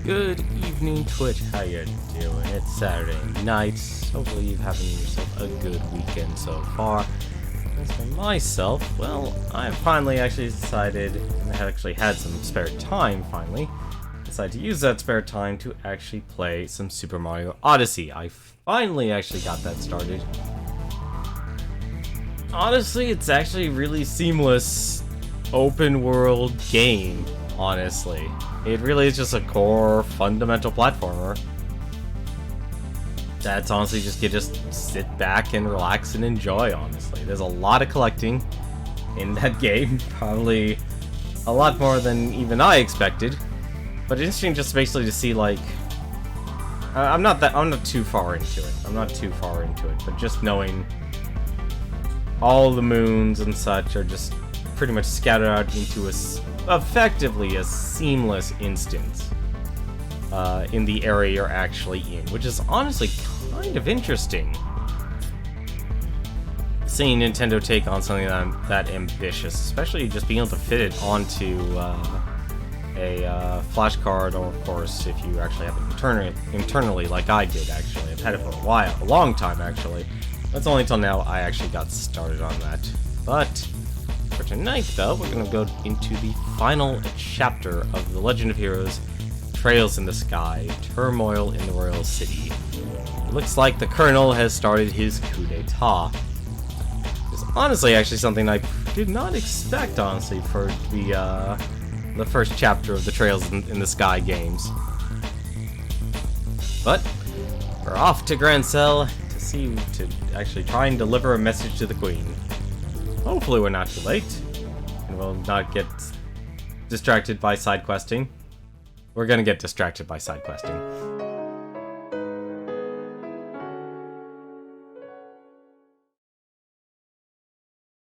Good evening, Twitch. How you doing? It's Saturday night. Hopefully you're having yourself a good weekend so far. As for myself, well, I finally actually decided, and I actually had some spare time finally, decided to use that spare time to actually play some Super Mario Odyssey. I finally actually got that started. Honestly, it's actually a really seamless open world game, honestly. It really is just a core fundamental platformer. That's honestly just, you just sit back and relax and enjoy, honestly. There's a lot of collecting in that game, probably a lot more than even I expected. But it's interesting just basically to see, like, I'm not too far into it. But just knowing all the moons and such are just pretty much scattered out into effectively a seamless instance in the area you're actually in, which is honestly kind of interesting. Seeing Nintendo take on something that ambitious, especially just being able to fit it onto a flash card, or of course, if you actually have it internally, like I did. Actually, I've had it for a long time actually. That's only until now I actually got started on that. But for tonight, though, we're going to go into the final chapter of The Legend of Heroes, Trails in the Sky, Turmoil in the Royal City. It looks like the Colonel has started his coup d'etat. It's honestly actually something I did not expect, honestly, for the first chapter of the Trails in the Sky games. But we're off to Grand Cell to actually try and deliver a message to the Queen. Hopefully we're not too late, and we'll not get distracted by side questing. We're gonna get distracted by side questing.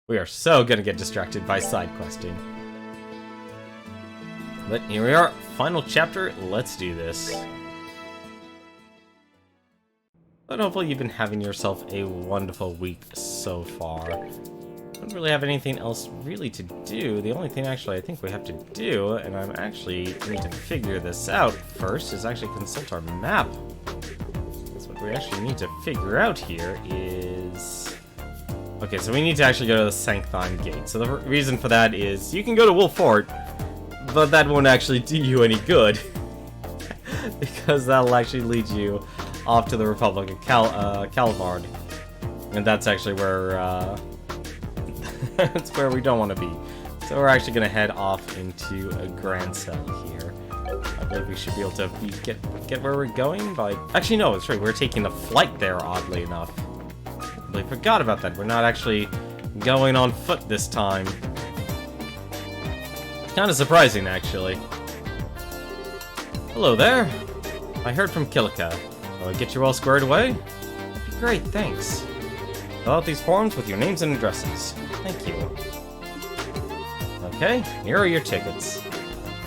We are so gonna get distracted by side questing. But here we are, final chapter, let's do this. But hopefully you've been having yourself a wonderful week so far. I don't really have anything else really to do. The only thing actually I think we have to do, and I'm actually need to figure this out first, is actually consult our map. Because what we actually need to figure out here is... Okay, so we need to actually go to the Sancthine Gate. So the reason for that is you can go to Wolf Fort, but that won't actually do you any good. Because that'll actually lead you off to the Republic of Calvard. And that's actually where, that's where we don't want to be. So we're actually going to head off into a Grand Cell here. I believe we should be able to get where we're going by... Actually, no, that's right. We're taking a flight there, oddly enough. I forgot about that. We're not actually going on foot this time. Kind of surprising, actually. Hello there. I heard from Kilika. Will I get you all squared away? That'd be great, thanks. Fill out these forms with your names and addresses. Thank you. Okay, here are your tickets.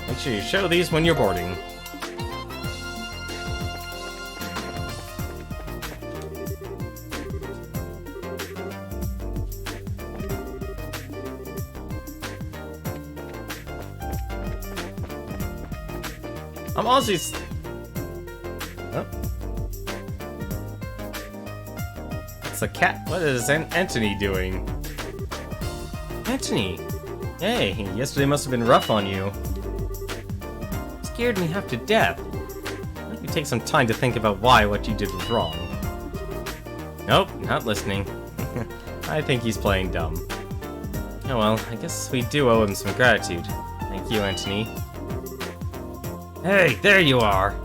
Make sure you show these when you're boarding. I'm honestly... Oh. It's a cat. What is Anthony doing? Anthony! Hey, yesterday must have been rough on you. Scared me half to death. Let me take some time to think about why what you did was wrong. Nope, not listening. I think he's playing dumb. Oh well, I guess we do owe him some gratitude. Thank you, Anthony. Hey, there you are!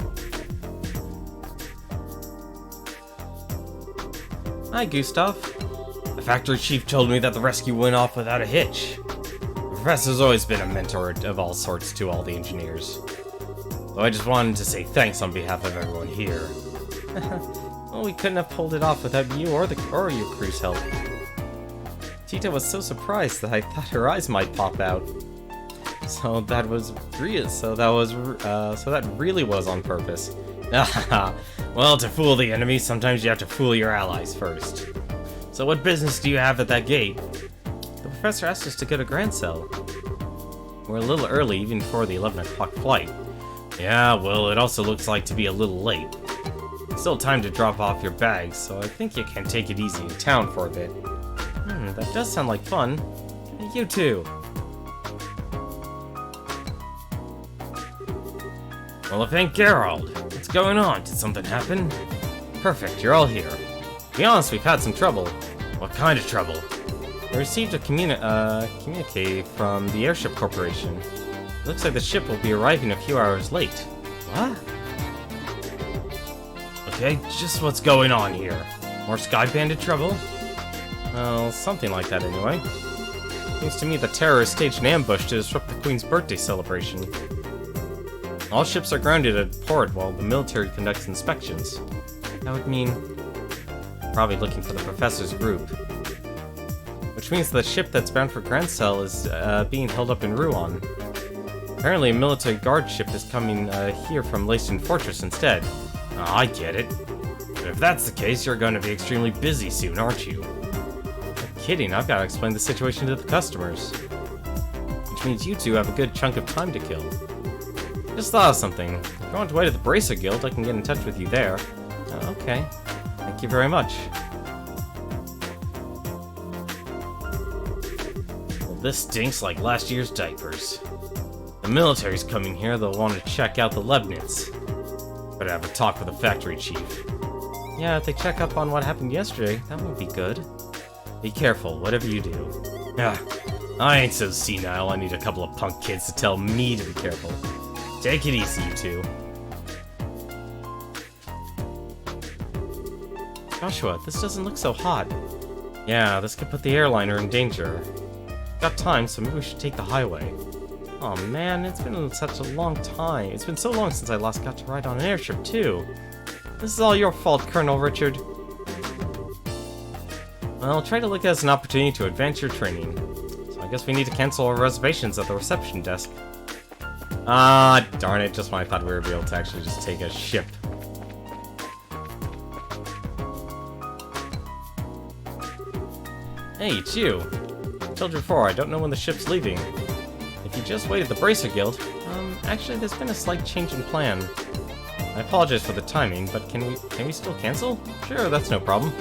Hi, Gustav. The factory chief told me that the rescue went off without a hitch. The professor's always been a mentor of all sorts to all the engineers. So I just wanted to say thanks on behalf of everyone here. Well, we couldn't have pulled it off without you or your crew's help. Tita was so surprised that I thought her eyes might pop out. So that really was on purpose. Well, to fool the enemy, sometimes you have to fool your allies first. So what business do you have at that gate? The professor asked us to go to Grand Cell. We're a little early, even before the 11 o'clock flight. Yeah, well, it also looks like to be a little late. Still time to drop off your bags, so I think you can take it easy in town for a bit. That does sound like fun. You too. Well, if ain't Gerald. What's going on? Did something happen? Perfect, you're all here. To be honest, we've had some trouble. What kind of trouble? We received a communique from the Airship Corporation. It looks like the ship will be arriving a few hours late. What? Okay, just what's going on here? More Sky Bandit trouble? Well, something like that anyway. Seems to me the terrorists staged an ambush to disrupt the Queen's birthday celebration. All ships are grounded at port while the military conducts inspections. That would mean probably looking for the professor's group. Which means the ship that's bound for Grand Cell is being held up in Rouen. Apparently a military guard ship is coming here from Leyston Fortress instead. Oh, I get it. But if that's the case, you're going to be extremely busy soon, aren't you? No kidding, I've got to explain the situation to the customers. Which means you two have a good chunk of time to kill. Just thought of something. If you want to wait at the Bracer Guild, I can get in touch with you there. Okay. Thank you very much. Well, this stinks like last year's diapers. The military's coming here, they'll want to check out the Leibniz. Better have a talk with the factory chief. Yeah, if they check up on what happened yesterday, that won't be good. Be careful, whatever you do. Ah, I ain't so senile, I need a couple of punk kids to tell me to be careful. Take it easy, you two. Joshua, this doesn't look so hot. Yeah, this could put the airliner in danger. Got time, so maybe we should take the highway. Oh man, it's been such a long time. It's been so long since I last got to ride on an airship, too. This is all your fault, Colonel Richard. Well, try to look at it as an opportunity to advance your training. So I guess we need to cancel our reservations at the reception desk. Ah, darn it, just when I thought we were able to actually just take a ship. Hey, it's you. I told you before, I don't know when the ship's leaving. If you just wait at the Bracer Guild, actually there's been a slight change in plan. I apologize for the timing, but can we still cancel? Sure, that's no problem.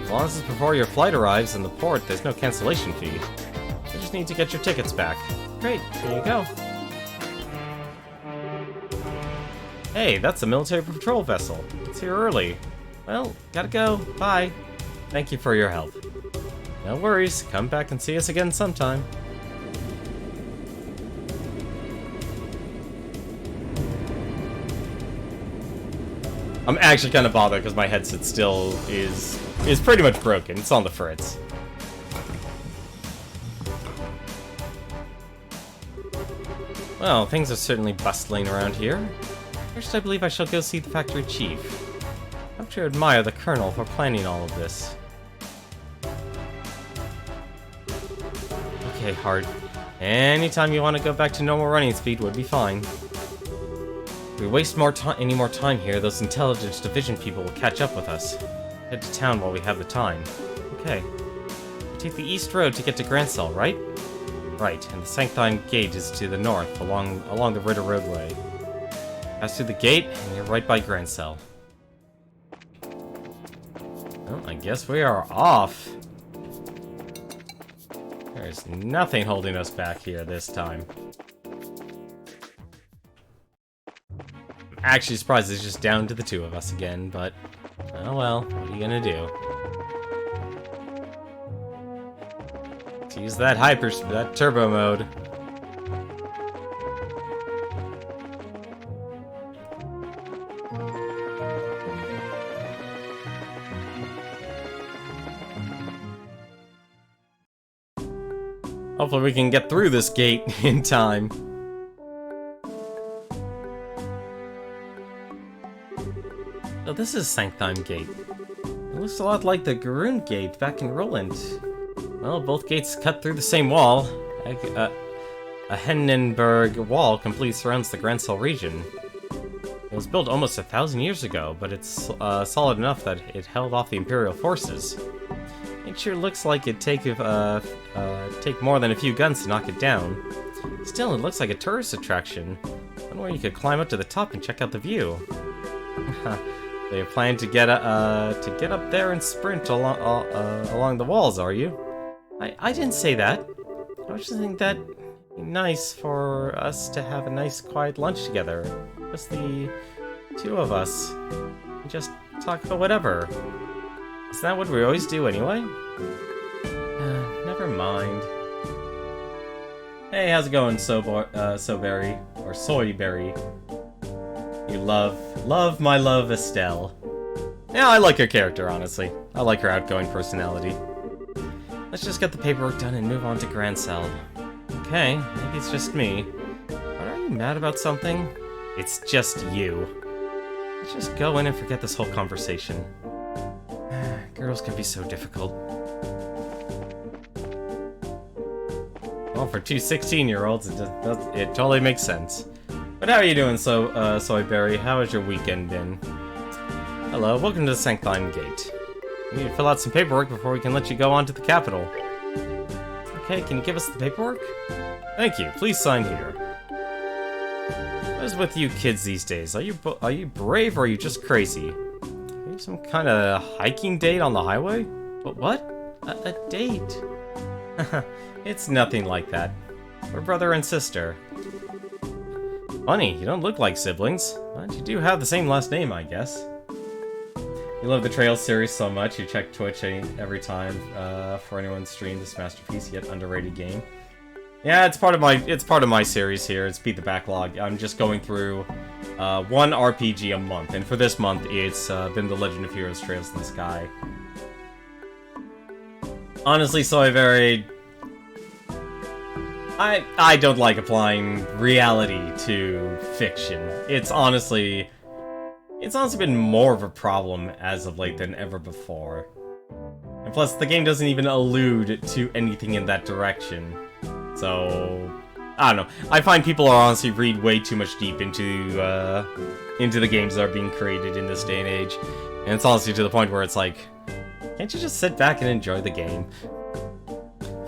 As long as it's before your flight arrives in the port, there's no cancellation fee. You just need to get your tickets back. Great, here you go. Hey, that's a military patrol vessel. It's here early. Well, gotta go. Bye. Thank you for your help. No worries. Come back and see us again sometime. I'm actually kind of bothered because my headset still is pretty much broken. It's on the fritz. Well, things are certainly bustling around here. First, I believe I shall go see the factory chief. I have to admire the colonel for planning all of this. Okay, Hart. Anytime you want to go back to normal running speed would be fine. If we waste any more time here, those intelligence division people will catch up with us. Head to town while we have the time. Okay. Take the east road to get to Grand Cell, right? Right, and the Sanctine Gate is to the north, along the Ritter Roadway. Pass through the gate, and you're right by Grand Cell. Well, I guess we are off. There's nothing holding us back here this time. I'm actually surprised it's just down to the two of us again, but oh well, what are you gonna do? Let's use that that turbo mode. Hopefully we can get through this gate in time. Oh, this is Sanctine Gate. It looks a lot like the Garoon Gate back in Roland. Well, both gates cut through the same wall. A Hindenburg wall completely surrounds the Grand Cell region. It was built almost 1,000 years ago, but it's solid enough that it held off the Imperial forces. It sure looks like it'd take more than a few guns to knock it down. Still, it looks like a tourist attraction. One where you could climb up to the top and check out the view. So you're planning to get up there and sprint along the walls, are you? I didn't say that. I was just thinking that it'd be nice for us to have a nice quiet lunch together. Just the two of us. And just talk about whatever. Isn't that what we always do anyway? Never mind. Hey, how's it going, Soberry? Or Soyberry? You love my love, Estelle. Yeah, I like your character, honestly. I like her outgoing personality. Let's just get the paperwork done and move on to Grand Cell. Okay, maybe it's just me. But are you mad about something? It's just you. Let's just go in and forget this whole conversation. Girls can be so difficult. Well, for two 16-year-olds, it totally makes sense. But how are you doing, Soyberry? How has your weekend been? Hello, welcome to the Sanctine Gate. We need to fill out some paperwork before we can let you go on to the capital. Okay, can you give us the paperwork? Thank you. Please sign here. What is with you kids these days? Are you brave or are you just crazy? Are you some kind of hiking date on the highway? What? A date? It's nothing like that. We're brother and sister. Funny, you don't look like siblings, but you do have the same last name, I guess. You love the Trails series so much, you check Twitch every time for anyone stream this masterpiece yet underrated game. Yeah, it's part of my series here. It's Beat the Backlog. I'm just going through one RPG a month, and for this month, it's been The Legend of Heroes: Trails in the Sky. Honestly, Soyberry, I don't like applying reality to fiction. It's honestly been more of a problem as of late than ever before. And plus, the game doesn't even allude to anything in that direction. So, I don't know. I find people are honestly read way too much deep into the games that are being created in this day and age. And it's honestly to the point where it's like, can't you just sit back and enjoy the game?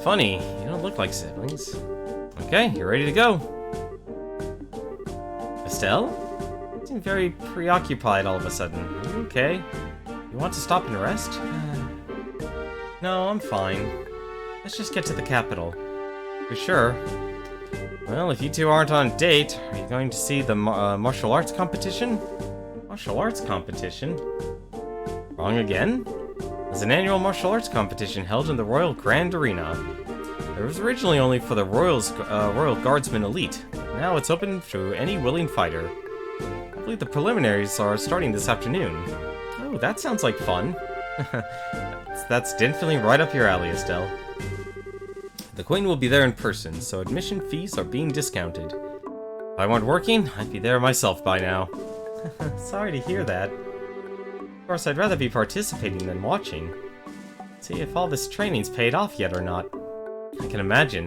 Funny, you don't look like siblings. Okay, you're ready to go. Estelle? You seem very preoccupied all of a sudden. Are you okay? You want to stop and rest? No, I'm fine. Let's just get to the capital. For sure. Well, if you two aren't on a date, are you going to see the martial arts competition? Martial arts competition? Wrong again? There's an annual martial arts competition held in the Royal Grand Arena. It was originally only for the Royal Guardsmen Elite. Now it's open to any willing fighter. I believe the preliminaries are starting this afternoon. Oh, that sounds like fun. That's definitely right up your alley, Estelle. The Queen will be there in person, so admission fees are being discounted. If I weren't working, I'd be there myself by now. Sorry to hear that. Of course, I'd rather be participating than watching. See if all this training's paid off yet or not. I can imagine.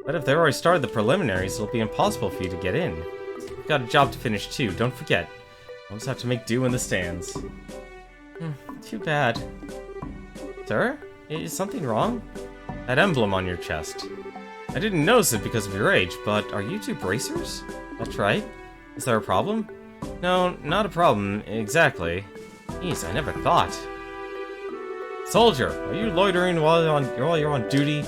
But if they've already started the preliminaries, it'll be impossible for you to get in. You've got a job to finish too, don't forget. You'll just have to make do in the stands. Too bad. Sir? Is something wrong? That emblem on your chest. I didn't notice it because of your age, but are you two bracers? That's right. Is there a problem? No, not a problem, exactly. Jeez, I never thought. Soldier, are you loitering while you're on duty?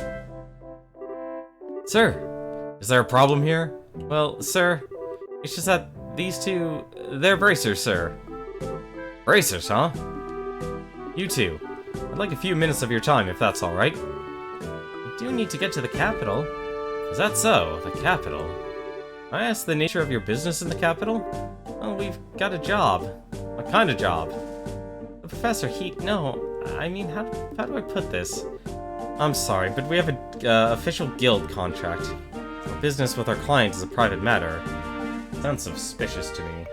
Sir, is there a problem here? Well, sir, it's just that these two, they're bracers, sir. Bracers, huh? You two, I'd like a few minutes of your time, if that's alright. You do need to get to the capital. Is that so? The capital? I asked the nature of your business in the capital? Well, we've got a job. What kind of job? The professor, no, I mean, how do I put this? I'm sorry, but we have an official guild contract. Our business with our clients is a private matter. Sounds suspicious to me.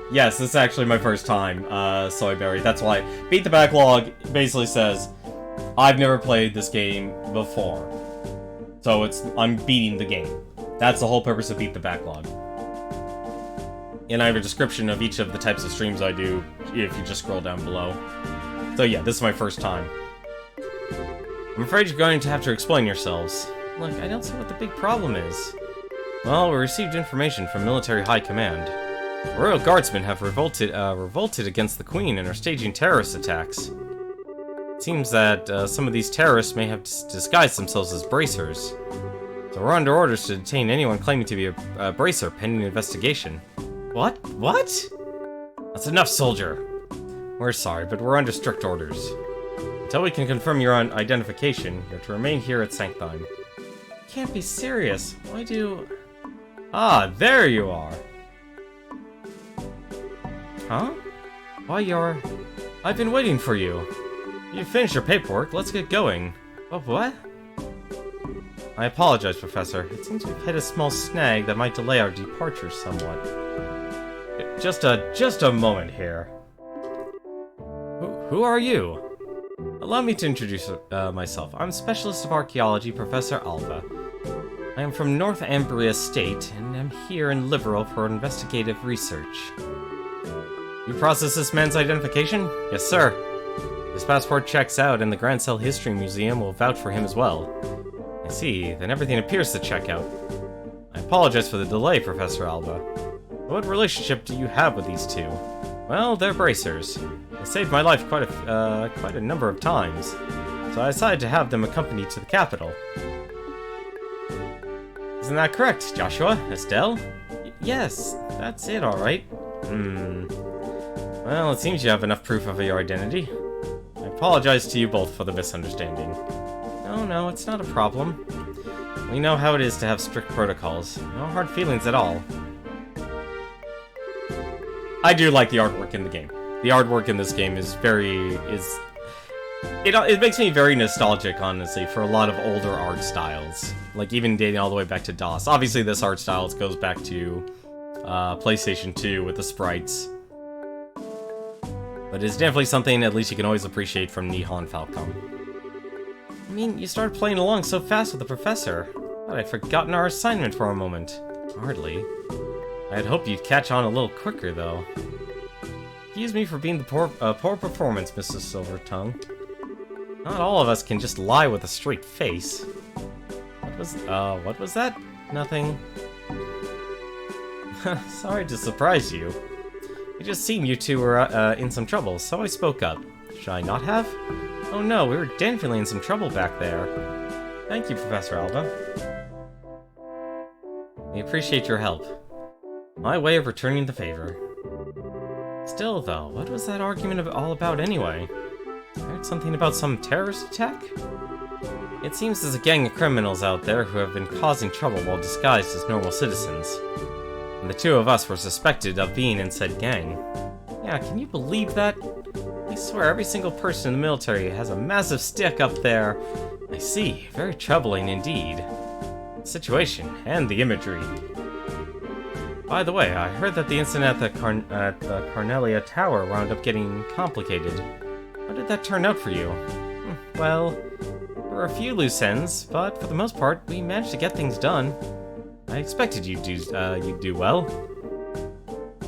Yes, this is actually my first time, Soyberry. That's why Beat the Backlog basically says, I've never played this game before. So I'm beating the game. That's the whole purpose of Beat the Backlog. And I have a description of each of the types of streams I do, if you just scroll down below. So yeah, this is my first time. I'm afraid you're going to have to explain yourselves. Look, I don't see what the big problem is. Well, we received information from military high command. Royal Guardsmen have revolted against the Queen and are staging terrorist attacks. It seems that some of these terrorists may have disguised themselves as bracers. So we're under orders to detain anyone claiming to be a bracer pending investigation. What? What? That's enough, soldier. We're sorry, but we're under strict orders. Until we can confirm your identification, you're to remain here at Sanctheim. You can't be serious. Why do... Ah, there you are. Huh? Why, you're... I've been waiting for you. You finished your paperwork. Let's get going. Oh, what? I apologize, Professor. It seems we've hit a small snag that might delay our departure somewhat. Just a moment here. Who are you? Allow me to introduce myself. I'm Specialist of Archaeology, Professor Alba. I am from North Ambria State, and am here in Liverpool for investigative research. You process this man's identification? Yes, sir. His passport checks out, and the Grand Cell History Museum will vouch for him as well. I see, then everything appears to check out. I apologize for the delay, Professor Alba. What relationship do you have with these two? Well, they're bracers. They saved my life quite a number of times, so I decided to have them accompanied to the capital. Isn't that correct, Joshua? Estelle? Yes, that's it, alright. Well, it seems you have enough proof of your identity. I apologize to you both for the misunderstanding. No, it's not a problem. We know how it is to have strict protocols. No hard feelings at all. I do like the artwork in the game. The artwork in this game is it makes me very nostalgic, honestly, for a lot of older art styles. Like, even dating all the way back to DOS. Obviously, this art style goes back to PlayStation 2 with the sprites. But it's definitely something at least you can always appreciate from Nihon Falcom. I mean, you started playing along so fast with the professor. Thought I'd forgotten our assignment for a moment. Hardly. I had hoped you'd catch on a little quicker, though. Excuse me for being the poor performance, Mrs. Silvertongue. Not all of us can just lie with a straight face. What was that? Nothing. Sorry to surprise you. I just seen you two were in some trouble, so I spoke up. Should I not have? Oh no, we were definitely in some trouble back there. Thank you, Professor Alba. We appreciate your help. My way of returning the favor. Still, though, what was that argument all about anyway? I heard something about some terrorist attack? It seems there's a gang of criminals out there who have been causing trouble while disguised as normal citizens. And the two of us were suspected of being in said gang. Yeah, can you believe that? I swear every single person in the military has a massive stick up there. I see, very troubling indeed. The situation, and the imagery. By the way, I heard that the incident at the Carnelia Tower wound up getting complicated. How did that turn out for you? Well, there were a few loose ends, but for the most part, we managed to get things done. I expected you'd do well.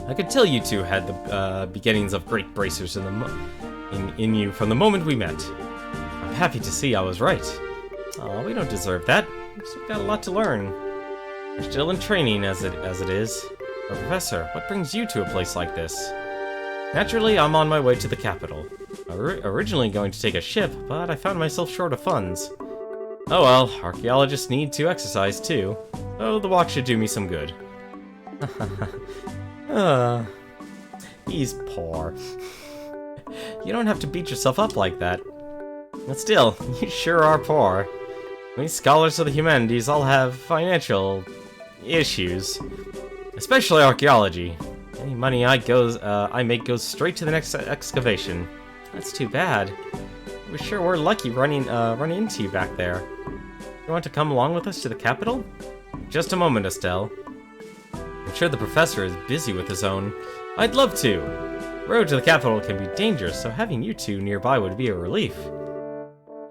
I could tell you two had the beginnings of great bracers in you from the moment we met. I'm happy to see I was right. Aw, we don't deserve that. We've still got a lot to learn. We're still in training as it is. But Professor, what brings you to a place like this? Naturally, I'm on my way to the capital. Originally going to take a ship, but I found myself short of funds. Oh well, archaeologists need to exercise too. So the walk should do me some good. He's poor. You don't have to beat yourself up like that. But still, you sure are poor. We scholars of the humanities all have financial issues. Especially archaeology. Any money I make goes straight to the next excavation. That's too bad. We sure were lucky running into you back there. You want to come along with us to the capital? Just a moment, Estelle. I'm sure the professor is busy with his own. I'd love to. The road to the capital can be dangerous, so having you two nearby would be a relief.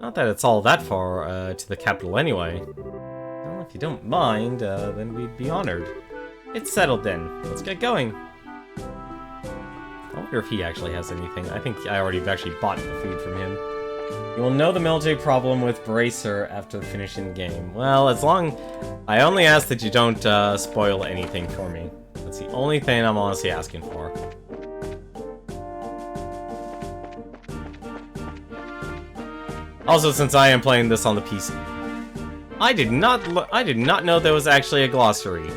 Not that it's all that far to the capital anyway. Well, if you don't mind, then we'd be honored. It's settled then. Let's get going. I wonder if he actually has anything. I think I already actually bought the food from him. You will know the military problem with Bracer after finishing the game. Well, as long... I only ask that you don't spoil anything for me. That's the only thing I'm honestly asking for. Also, since I am playing this on the PC. I did not know there was actually a glossary.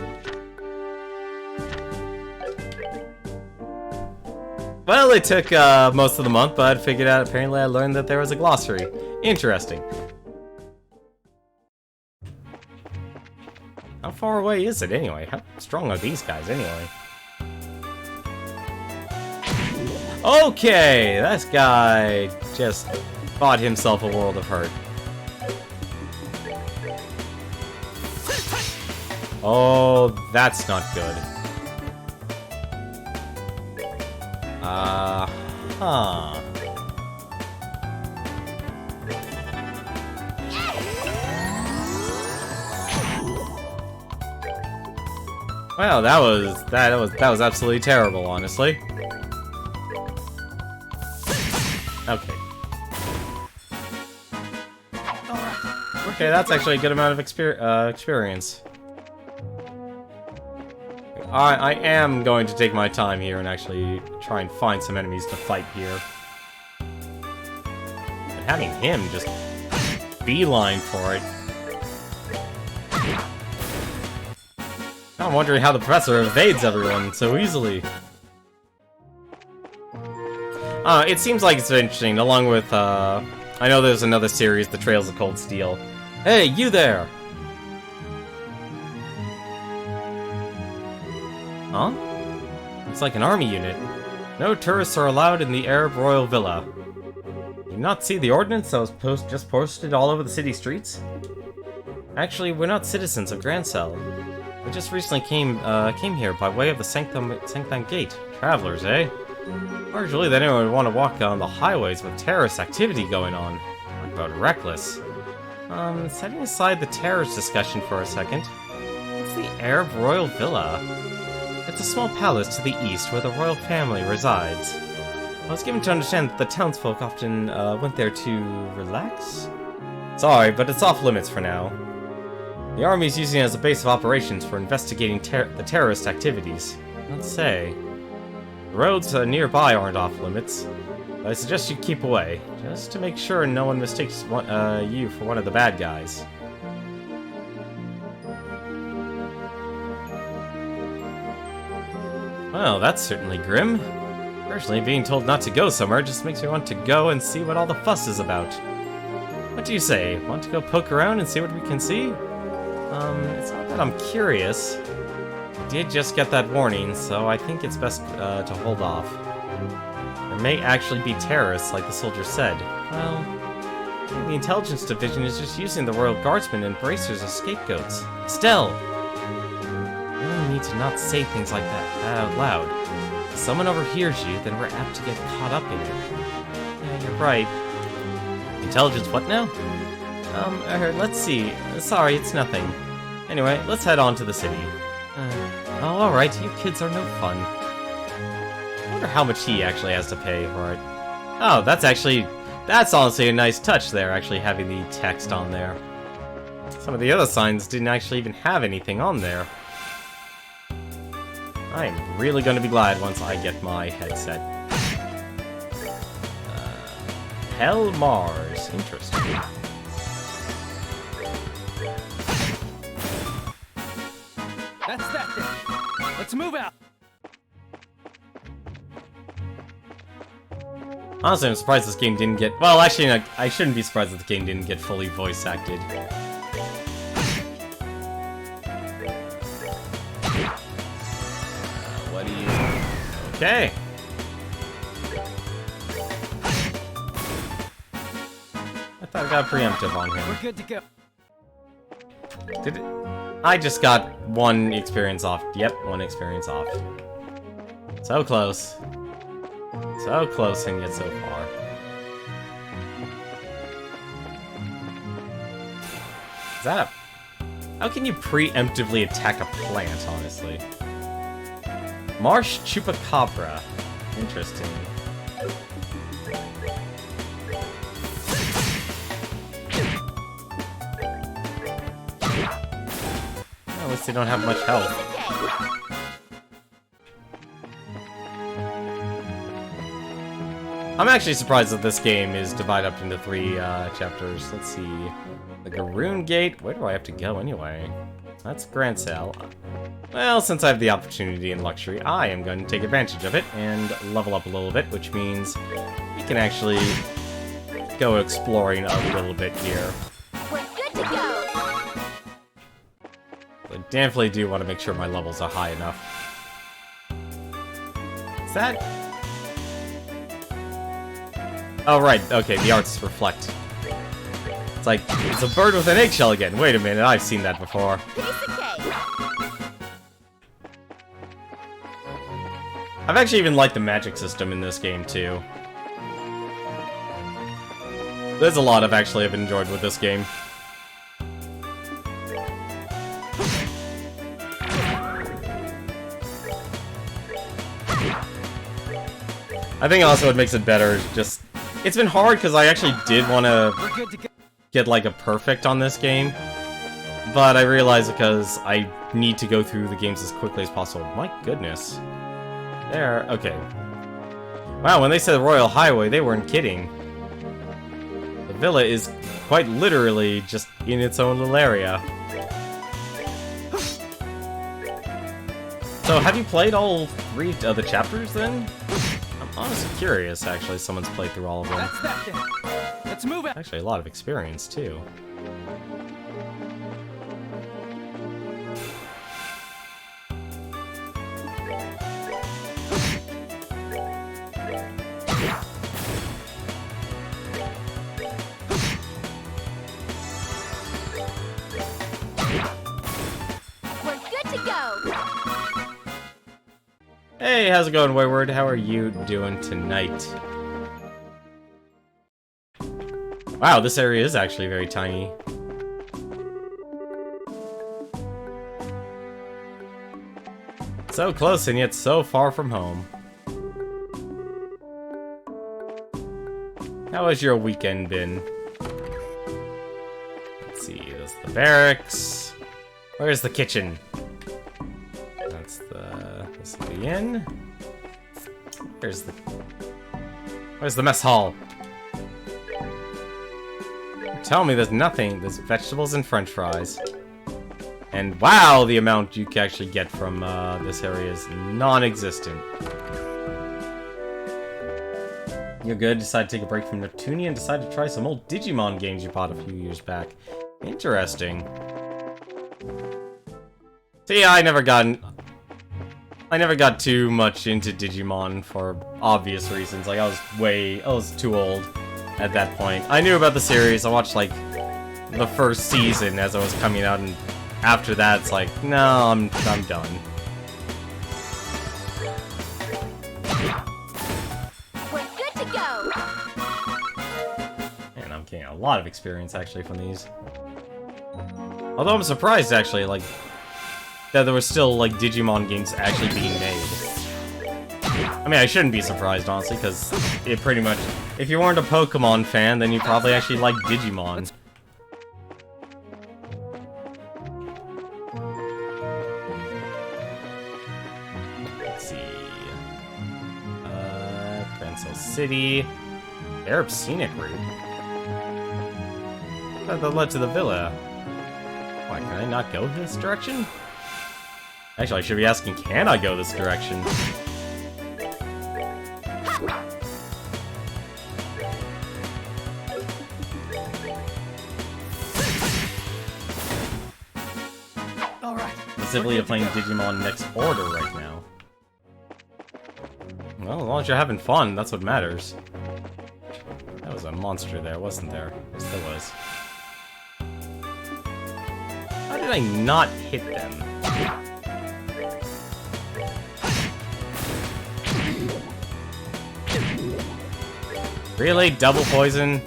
Well, it took most of the month, but I figured out, apparently I learned that there was a glossary. Interesting. How far away is it anyway? How strong are these guys anyway? Okay, this guy just bought himself a world of hurt. Oh, that's not good. Huh. Wow, that was absolutely terrible, honestly. Okay. Okay, that's actually a good amount of experience. I am going to take my time here and actually try and find some enemies to fight here. But having him just beeline for it. I'm wondering how the professor evades everyone so easily. It seems like it's interesting, along with, I know there's another series, The Trails of Cold Steel. Hey, you there! Huh? Looks like an army unit. No tourists are allowed in the Arab Royal Villa. Do you not see the ordinance that was just posted all over the city streets? Actually, we're not citizens of Grancel. We just recently came here by way of the Sanctum Gate. Travelers, eh? Usually, they don't want to walk on the highways with terrorist activity going on. Talk about reckless. Setting aside the terrorist discussion for a second, what's the Arab Royal Villa? It's a small palace to the east where the royal family resides. I was given to understand that the townsfolk often went there to relax? Sorry, but it's off limits for now. The army's using it as a base of operations for investigating the terrorist activities. Let's say. The roads nearby aren't off limits, but I suggest you keep away, just to make sure no one mistakes you for one of the bad guys. Well, that's certainly grim. Personally, being told not to go somewhere just makes me want to go and see what all the fuss is about. What do you say? Want to go poke around and see what we can see? It's not that I'm curious. I did just get that warning, so I think it's best to hold off. There may actually be terrorists, like the soldier said. Well, I think the intelligence division is just using the Royal Guardsmen and Bracers as scapegoats. Estelle! You really need to not say things like that out loud. If someone overhears you, then we're apt to get caught up in it. Yeah, you're right. Intelligence what now? Let's see. Sorry, it's nothing. Anyway, let's head on to the city. Oh, alright, you kids are no fun. I wonder how much he actually has to pay for it. Oh, that's honestly a nice touch there, actually having the text on there. Some of the other signs didn't actually even have anything on there. I am really going to be glad once I get my headset. Hell Mars. Interesting. That's that thing. Let's move out. Honestly, I'm surprised this game didn't get... Well, actually, no, I shouldn't be surprised that the game didn't get fully voice acted. What do you... Okay. I thought I got preemptive on him. We're good to go. Did it... I just got one experience off. Yep, one experience off. So close. So close and yet so far. Is that a... How can you preemptively attack a plant, honestly? Marsh Chupacabra. Interesting. Unless they don't have much health. I'm actually surprised that this game is divided up into 3 chapters. Let's see. The Garoon Gate. Where do I have to go anyway? That's Grand Sale. Well, since I have the opportunity and luxury, I am going to take advantage of it and level up a little bit, which means we can actually go exploring a little bit here. We're good to go. I definitely do want to make sure my levels are high enough. Is that... Oh, right. Okay, the arts reflect. It's like, it's a bird with an eggshell again. Wait a minute, I've seen that before. Piece of cake. I've actually even liked the magic system in this game, too. There's a lot I've enjoyed with this game. I think also what makes it better is just... It's been hard because I actually did want to get like a perfect on this game. But I realized because I need to go through the games as quickly as possible. My goodness. There, okay. Wow, when they said Royal Highway, they weren't kidding. The villa is quite literally just in its own little area. So, have you played all 3 of the chapters then? I'm honestly curious, actually, someone's played through all of them. That's that then. Let's move it. Actually, a lot of experience, too. We're good to go. Hey, how's it going, Wayward? How are you doing tonight? Wow, this area is actually very tiny. So close and yet so far from home. How has your weekend been? Let's see, there's the barracks. Where's the kitchen? That's the... this is the inn. Where's the mess hall? Tell me there's nothing. There's vegetables and french fries. And wow, the amount you can actually get from this area is non-existent. You're good. Decided to take a break from Neptunia and decided to try some old Digimon games you bought a few years back. Interesting. See, I never got too much into Digimon for obvious reasons. Like, I was too old at that point. I knew about the series. I watched, like, the first season as it was coming out, and after that, it's like, no, I'm done. We're good to go. And I'm getting a lot of experience, actually, from these. Although I'm surprised, actually, like, that there was still, like, Digimon games actually being made. I mean, I shouldn't be surprised, honestly, because it pretty much... If you weren't a Pokemon fan, then you probably actually like Digimon. Let's see... Grancel City... Arab Scenic Route? That led to the villa. Why, can I not go this direction? Actually, I should be asking, can I go this direction? Specifically playing Digimon Next Order right now. Well, as long as you're having fun, that's what matters. That was a monster there, wasn't there? Yes, there was. How did I not hit them? Really? Double poison?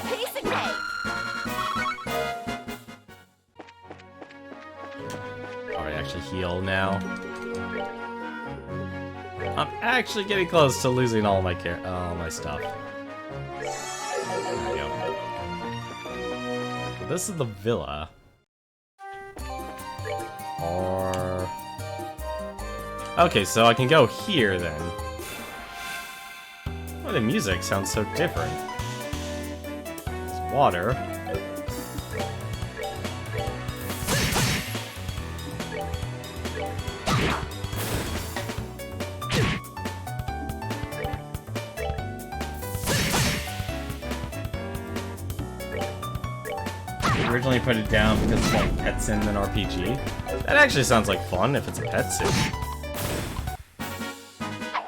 Piece of cake. Alright, actually heal now. I'm actually getting close to losing all my stuff. There we go. So this is the villa. Or... Okay, so I can go here then. Why the music sounds so different? There's water. Originally put it down because it's more pet sim than RPG. That actually sounds like fun if it's a pet sim.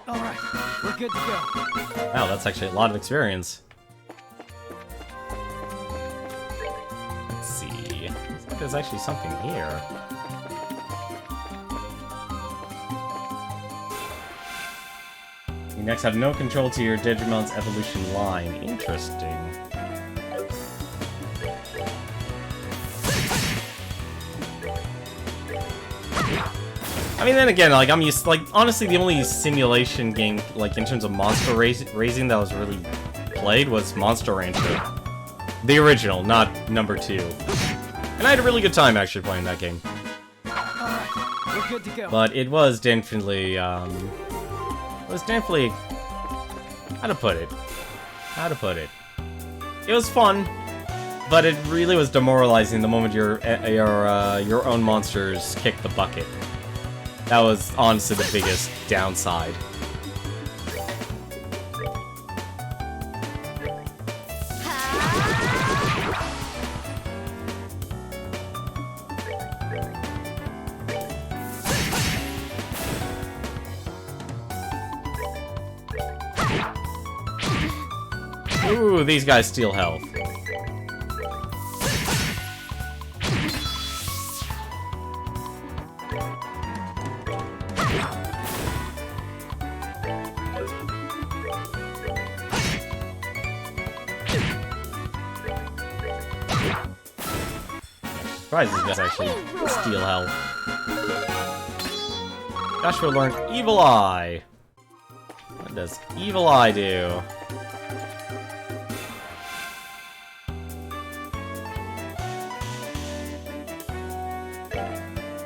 Alright, we're good to go. Wow, that's actually a lot of experience. Let's see. Looks like there's actually something here. You next have no control to your Digimon's evolution line. Interesting. I mean, then again, like, I'm used to, like, honestly, the only simulation game, like, in terms of monster raising that was really played was Monster Rancher. The original, not number 2. And I had a really good time, actually, playing that game. Alright, we're good to go. But it was definitely, how to put it? It was fun, but it really was demoralizing the moment your own monsters kicked the bucket. That was honestly the biggest downside. Ooh, these guys steal health. Surprised these guys actually steal health. Joshua learned Evil Eye. What does Evil Eye do?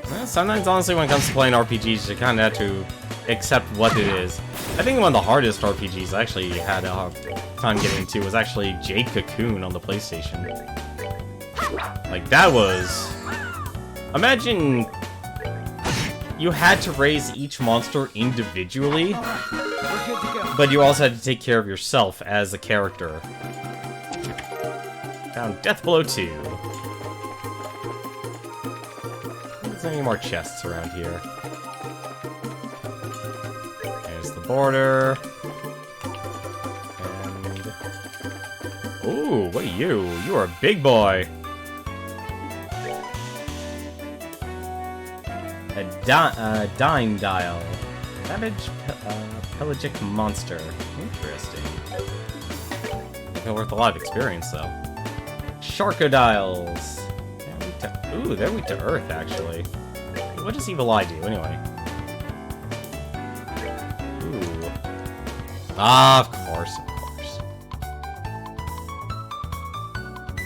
Well, sometimes, honestly, when it comes to playing RPGs, you kind of have to accept what it is. I think one of the hardest RPGs I actually had a hard time getting into was actually Jade Cocoon on the PlayStation. Like, that was... Imagine you had to raise each monster individually, Alright, we're good to go. but you also had to take care of yourself as a character. Found Death Blow 2. There's any more chests around here. There's the border. And... Ooh, what are you? You are a big boy. A dime dial. Savage pelagic monster. Interesting. They're worth a lot of experience, though. Sharkodiles. Ooh, they're weak to Earth, actually. What does Evil Eye do, anyway? Ooh. Ah, of course.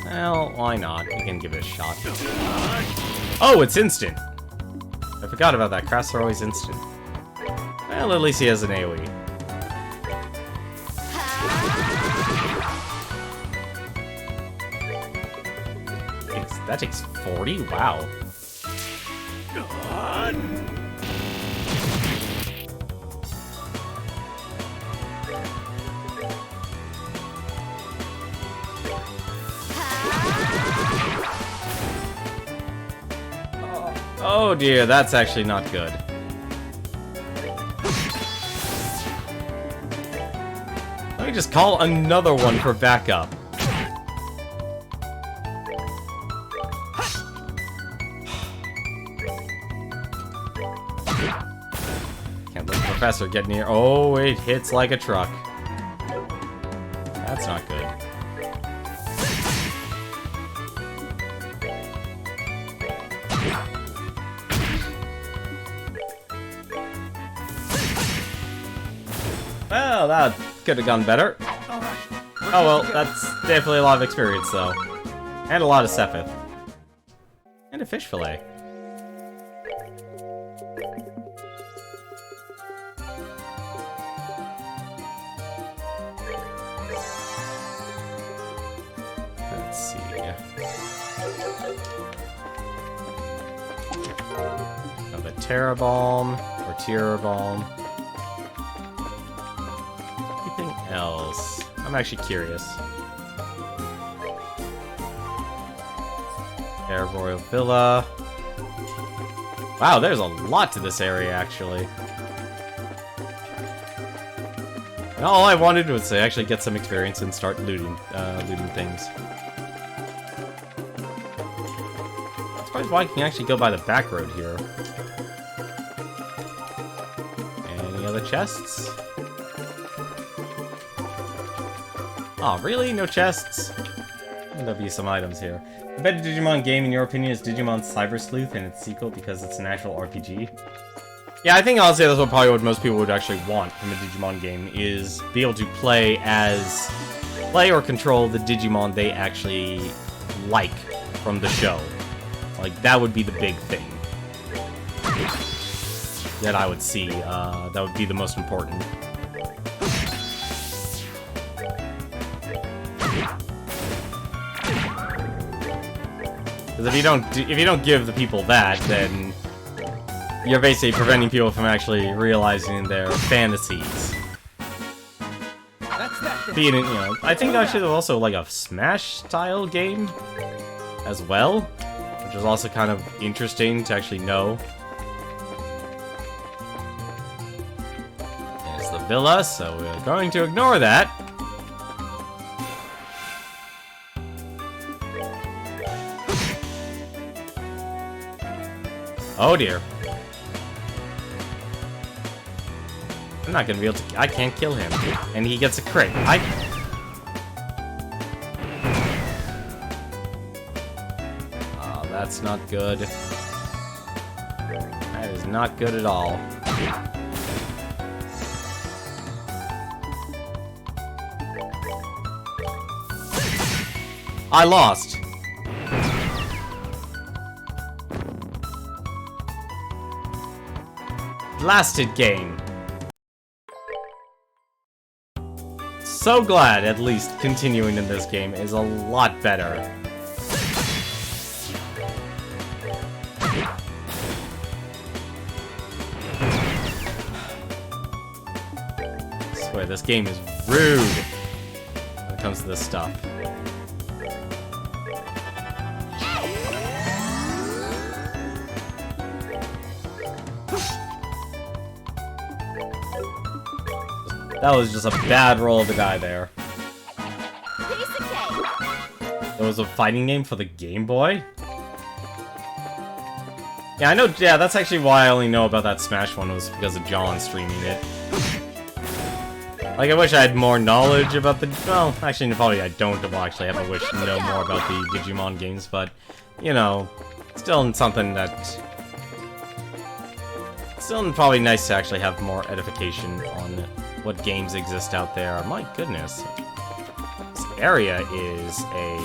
Well, why not? We can give it a shot. Oh, it's instant! I forgot about that. Crafts are always instant. Well, at least he has an AoE. That takes 40? Wow. God. Oh dear, that's actually not good. Let me just call another one for backup. Can't let the professor get near. Oh, it hits like a truck. That's not good. Well, that could have gone better. Alright. Oh well, that's definitely a lot of experience, though. And a lot of Sepith. And a fish fillet. Let's see. The Terra Balm or Terra Balm. Anything else? I'm actually curious. Royal Villa. Wow, there's a lot to this area, actually. And all I wanted was to actually get some experience and start looting things. I'm surprised why I can actually go by the back road here. Any other chests? Oh, really? No chests? There'll be some items here. The better Digimon game, in your opinion, is Digimon Cyber Sleuth and its sequel because it's an actual RPG? Yeah, I think honestly that's probably what most people would actually want from a Digimon game, is be able to play or control the Digimon they actually like from the show. Like, that would be the big thing that I would see. That would be the most important. Because if you don't give the people that, then you're basically preventing people from actually realizing their fantasies. Being, I think actually there's also like a Smash-style game as well, which is also kind of interesting to actually know. There's the villa, so we're going to ignore that. Oh dear. I'm not gonna be able to. I can't kill him. And he gets a crit. Oh, that's not good. That is not good at all. I lost. Blasted game. So glad, at least, continuing in this game is a lot better. I swear, this game is rude when it comes to this stuff. That was just a bad roll of the guy there. There was a fighting game for the Game Boy? Yeah, I know, yeah, that's actually why I only know about that Smash one, was because of John streaming it. Like, I wish I had more knowledge about the... Well, actually, probably I don't actually have a wish to know more about the Digimon games, but, still something that... Still probably nice to actually have more edification on what games exist out there. My goodness. This area is a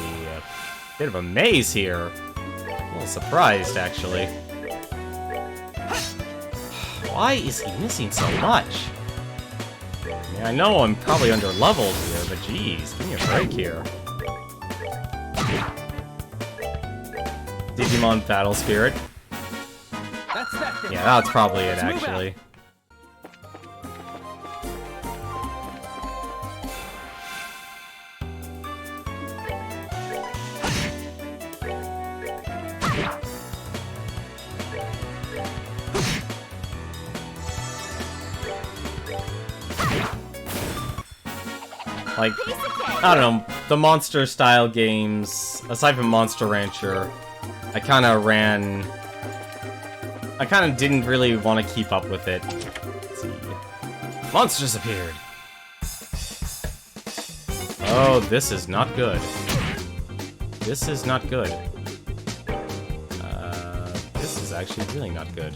bit of a maze here. A little surprised, actually. Why is he missing so much? I mean, I know I'm probably under-leveled here, but geez, give me a break here. Digimon Battle Spirit. Yeah, that's probably it, actually. Like, I don't know, the monster-style games, aside from Monster Rancher, I kind of didn't really want to keep up with it. Let's see. Monsters appeared! Oh, this is not good. This is not good. This is actually really not good.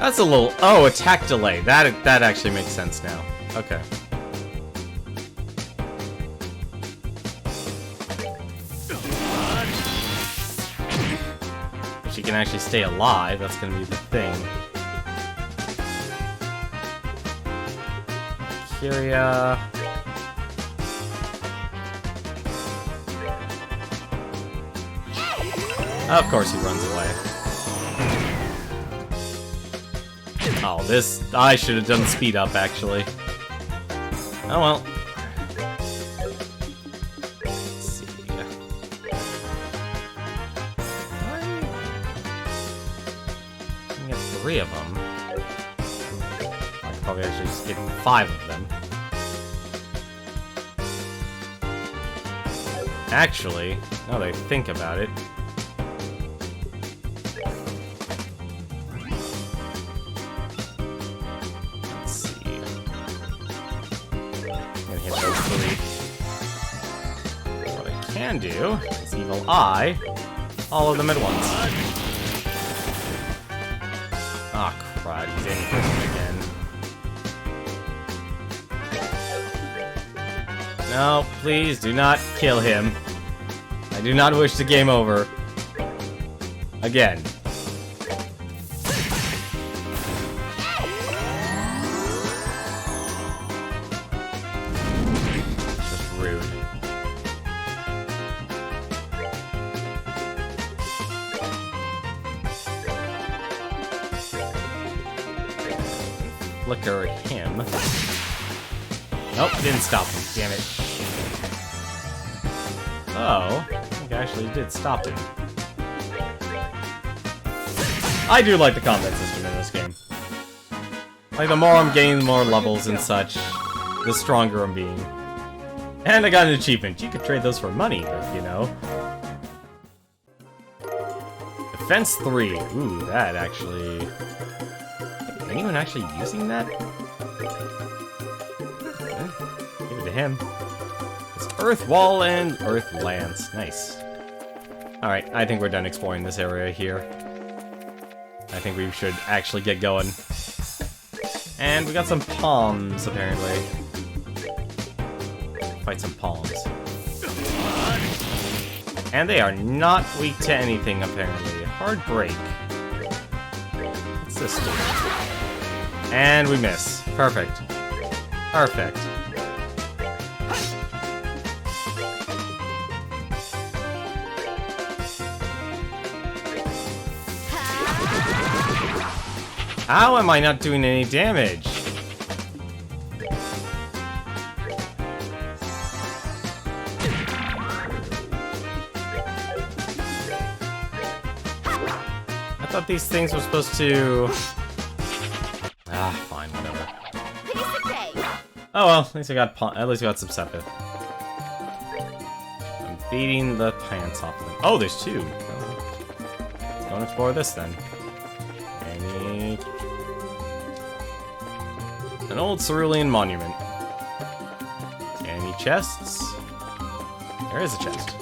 That's a little... Oh, attack delay. That actually makes sense now. Okay. If she can actually stay alive, that's gonna be the thing. Kyria... Of course he runs away. Oh, this... I should have done speed up, actually. Oh well. Let's see. I can get 3 of them. I could probably actually just get 5 of them. Actually, now that I think about it... Can do is evil eye all of them at once. Ah, oh, crud, he's aiming for me again. No, please do not kill him. I do not wish the game over. Again. Just rude. Flicker him. Nope, didn't stop him. Damn it. Oh, I think I actually did stop him. I do like the combat system in this game. Like, the more I'm gaining more levels and such, the stronger I'm being. And I got an achievement. You could trade those for money, but, you know. Defense 3. Ooh, that actually... Anyone actually using that? Okay. Give it to him. It's Earth Wall and Earth Lance. Nice. Alright, I think we're done exploring this area here. I think we should actually get going. And we got some palms, apparently. Fight some palms. And they are not weak to anything, apparently. Hard break. What's this do? And we miss. Perfect. Perfect. How am I not doing any damage? I thought these things were supposed to... Ah, fine, whatever. Oh well, at least I got some Sepith. I'm beating the pants off them. Oh, there's 2. Oh. Go and explore this then. An old cerulean monument. Any chests? There is a chest.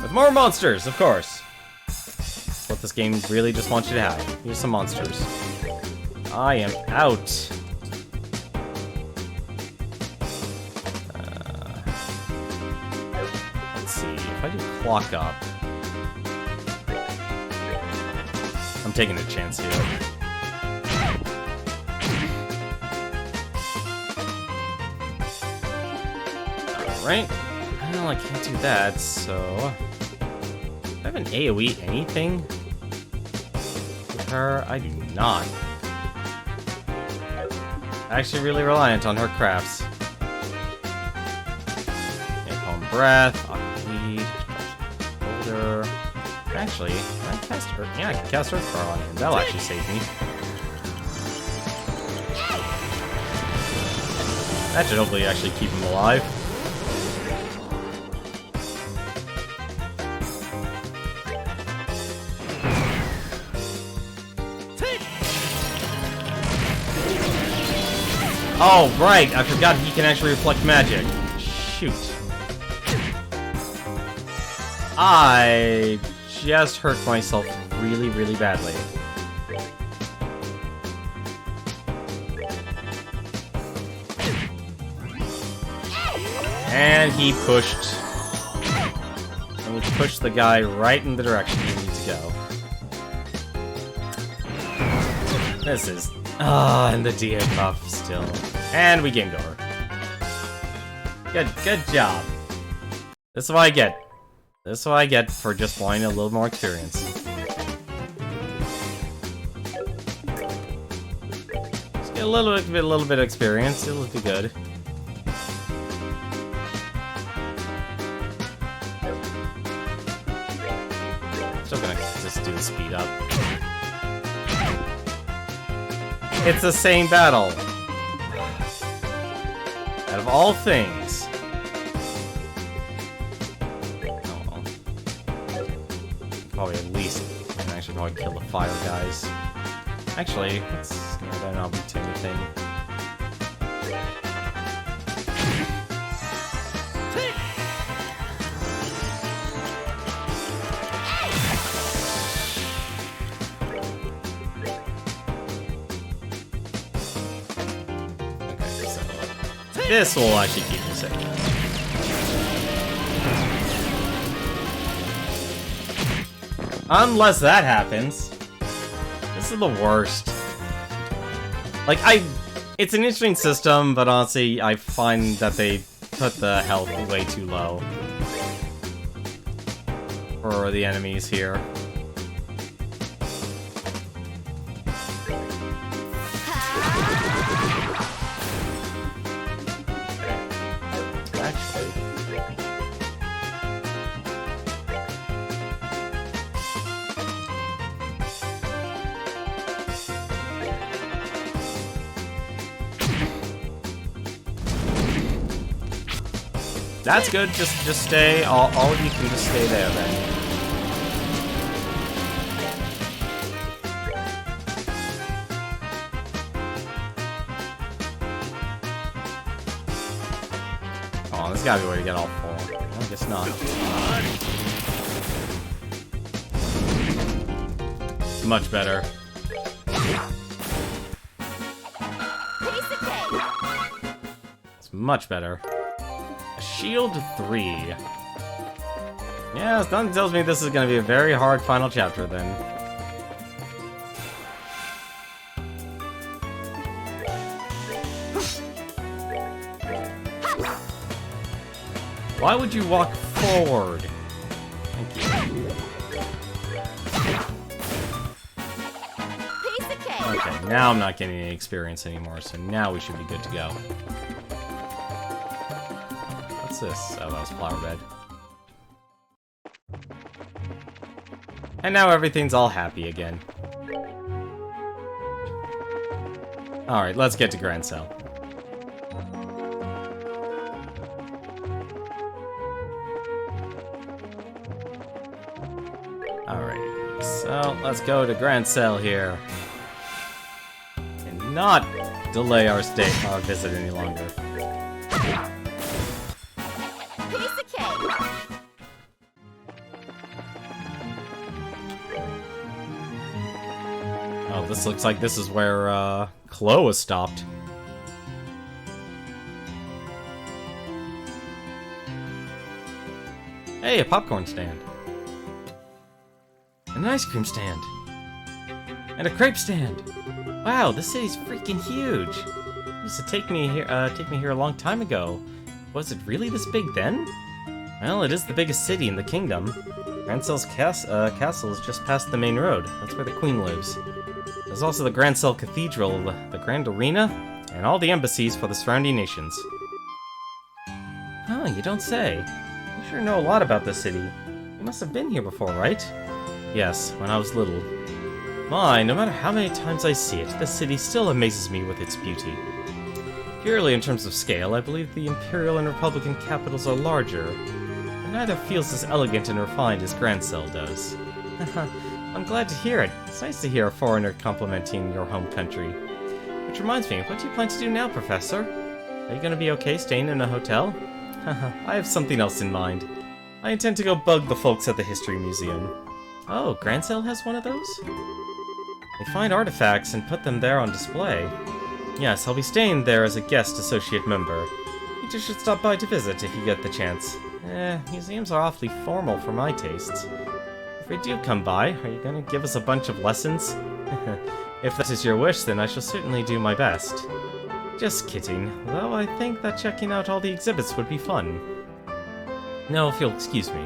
With more monsters, of course. That's what this game really just wants you to have. Here's some monsters. I am out. Let's see, if I do clock up... I'm taking a chance here. Alright. Well, I can't do that, so... Do I have an AoE anything? With her? I do not. Actually really reliant on her crafts. Napalm Breath, Aqua Boulder. Actually, can I cast her? Yeah, I can cast Earth Power on him. That'll actually save me. That should hopefully actually keep him alive. Oh, right! I forgot he can actually reflect magic. Shoot. I just hurt myself really, really badly. And he pushed. And he pushed the guy right in the direction he needs to go. This is... Ah, and the DA buff still. And we gamed over. Good job. This is what I get. This is what I get for just wanting a little more experience. Just get a little bit of experience. It'll be good. Still gonna just do the speed up. It's the same battle. Out of all things. Oh, probably at least I can actually probably kill the fire guys. Actually, that's better not be too anything. This will actually keep me safe. Unless that happens. This is the worst. Like, it's an interesting system, but honestly, I find that they put the health way too low for the enemies here. That's good, just stay, all of you can just stay there then. Oh, there's gotta be a way to get all four. I guess not. It's much better. It's much better. Shield 3. Yeah, something tells me this is going to be a very hard final chapter then. Why would you walk forward? Thank you. Okay, now I'm not getting any experience anymore, so now we should be good to go. What's this? Oh, that was flower bed. And now everything's all happy again. Alright, let's get to Grand Cell. Alright, so let's go to Grand Cell here. And not delay our visit any longer. Oh, this looks like this is where, Chloe was stopped. Hey, a popcorn stand. An ice cream stand. And a crepe stand. Wow, this city's freaking huge. It used to take me here a long time ago. Was it really this big then? Well, it is the biggest city in the kingdom. Grand Cell's castle is just past the main road. That's where the queen lives. There's also the Grand Cell Cathedral, the Grand Arena, and all the embassies for the surrounding nations. Oh, you don't say. You sure know a lot about this city. You must have been here before, right? Yes, when I was little. My, no matter how many times I see it, this city still amazes me with its beauty. Purely in terms of scale, I believe the Imperial and Republican capitals are larger, but neither feels as elegant and refined as Grand Cell does. I'm glad to hear it. It's nice to hear a foreigner complimenting your home country. Which reminds me, what do you plan to do now, Professor? Are you gonna be okay staying in a hotel? I have something else in mind. I intend to go bug the folks at the History Museum. Oh, Grand Cell has one of those? They find artifacts and put them there on display. Yes, I'll be staying there as a guest associate member. You two should stop by to visit if you get the chance. Museums are awfully formal for my tastes. If we do come by, are you gonna give us a bunch of lessons? If that is your wish, then I shall certainly do my best. Just kidding, though I think that checking out all the exhibits would be fun. No, if you'll excuse me.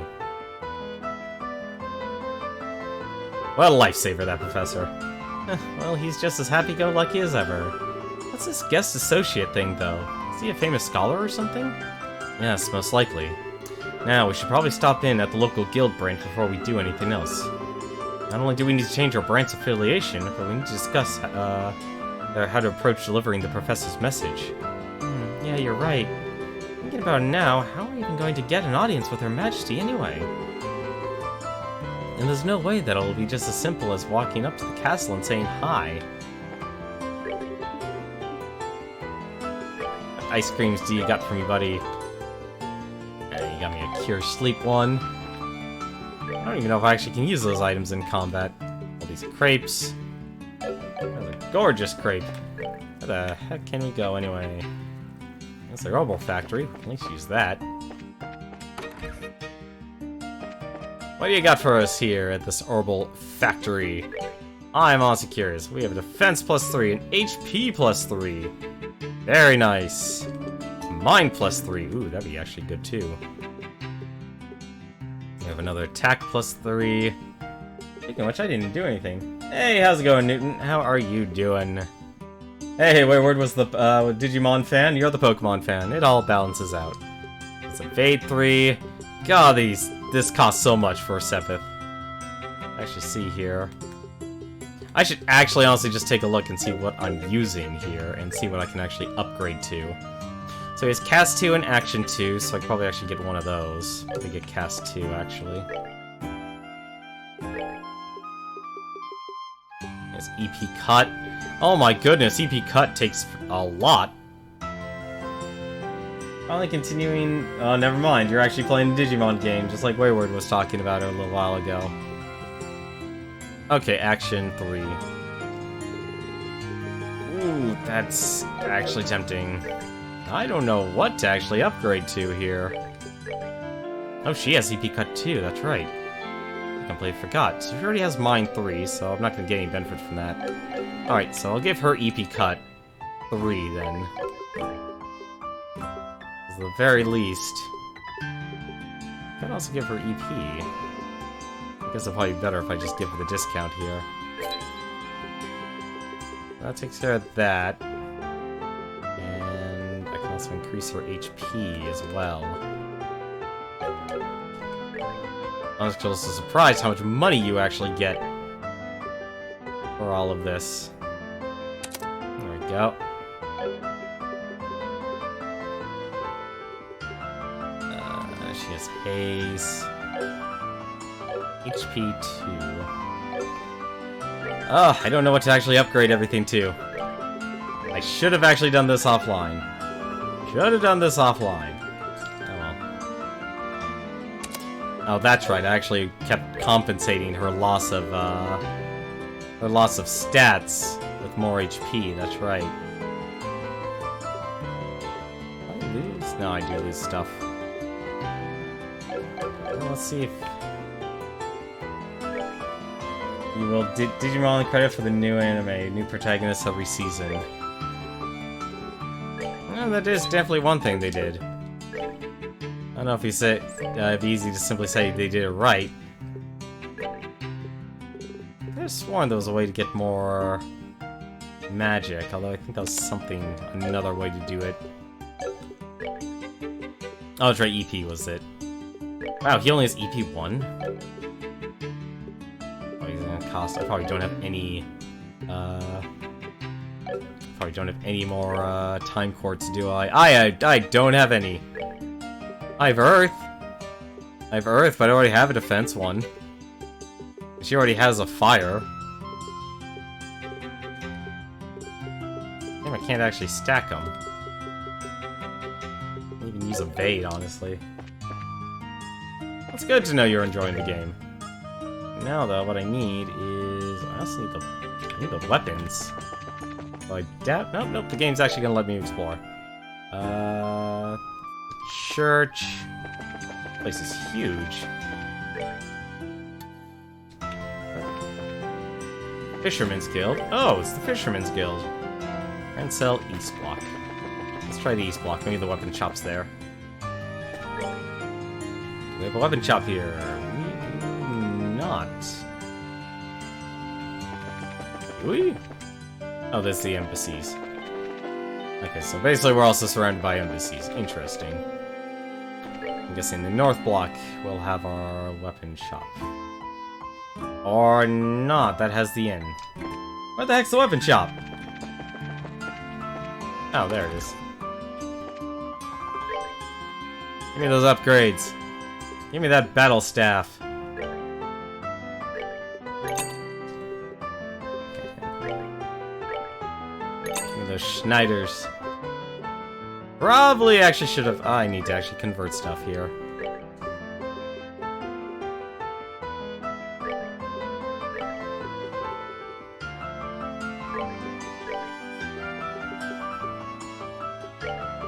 What a lifesaver, that professor. Well, he's just as happy-go-lucky as ever. What's this guest associate thing, though? Is he a famous scholar or something? Yes, most likely. Now, we should probably stop in at the local guild branch before we do anything else. Not only do we need to change our branch affiliation, but we need to discuss how to approach delivering the professor's message. Yeah, you're right. Thinking about it now, how are we even going to get an audience with Her Majesty anyway? And there's no way that it'll be just as simple as walking up to the castle and saying hi. What ice creams do you got for me, buddy? You got me a Cure Sleep one. I don't even know if I actually can use those items in combat. All these crepes. That's a gorgeous crepe. Where the heck can we go anyway? That's the Robo Factory. At least use that. What do you got for us here at this Herbal Factory? I'm honestly curious. We have a defense +3 and HP +3. Very nice. Mind +3. Ooh, that'd be actually good too. We have another attack +3. Speaking of which, I didn't do anything. Hey, how's it going, Newton? How are you doing? Hey, Wayward was the Digimon fan. You're the Pokemon fan. It all balances out. It's Evade 3. God, this costs so much for a Sepith. I should see here. I should actually honestly just take a look and see what I'm using here and see what I can actually upgrade to. So he has Cast 2 and Action 2, so I could probably actually get one of those. We get Cast 2, actually. There's EP Cut. Oh my goodness, EP Cut takes a lot. Finally continuing... Oh, never mind. You're actually playing a Digimon game, just like Wayward was talking about it a little while ago. Okay, Action 3. Ooh, that's actually tempting. I don't know what to actually upgrade to here. Oh, she has EP Cut too, that's right. I completely forgot. So she already has Mind 3, so I'm not going to get any benefit from that. Alright, so I'll give her EP Cut 3 then. At the very least. I can also give her EP. I guess it'll probably be better if I just give her the discount here. That takes care of that. And I can also increase her HP as well. I was just surprised how much money you actually get for all of this. There we go. She has Haze. HP 2. Oh, I don't know what to actually upgrade everything to. I should have actually done this offline. Should have done this offline. Oh well. Oh, that's right. I actually kept compensating her loss of stats with more HP. That's right. Do I lose? No, I do lose stuff. Well, let's see if you will Digimon credit for the new anime, new protagonists every season. Well, that is definitely one thing they did. I don't know if you say it'd be easy to simply say they did it right. I could have sworn there was a way to get more magic, although I think that was another way to do it. Oh, that's right, EP was it. Wow, he only has EP 1? Cost. I probably don't have any more time quartz, do I? I don't have any. I have Earth. But I already have a defense one. She already has a fire. Damn, I can't actually stack them. I can't even use Evade, honestly. It's good to know you're enjoying the game. Now, though, what I need is... I also need the weapons. So I doubt... Nope, the game's actually gonna let me explore. Church. Place is huge. Fisherman's Guild. Oh, it's the Fisherman's Guild. And sell East Block. Let's try the East Block. Maybe the weapon shop's there. We have a weapon shop here. We do not. Do we? Oh, there's the embassies. Okay, so basically we're also surrounded by embassies. Interesting. I'm guessing the North Block will have our weapon shop. Or not, that has the inn. Where the heck's the weapon shop? Oh, there it is. Give me those upgrades. Give me that battle staff. Give me those Schneiders. Probably actually should have... I need to actually convert stuff here.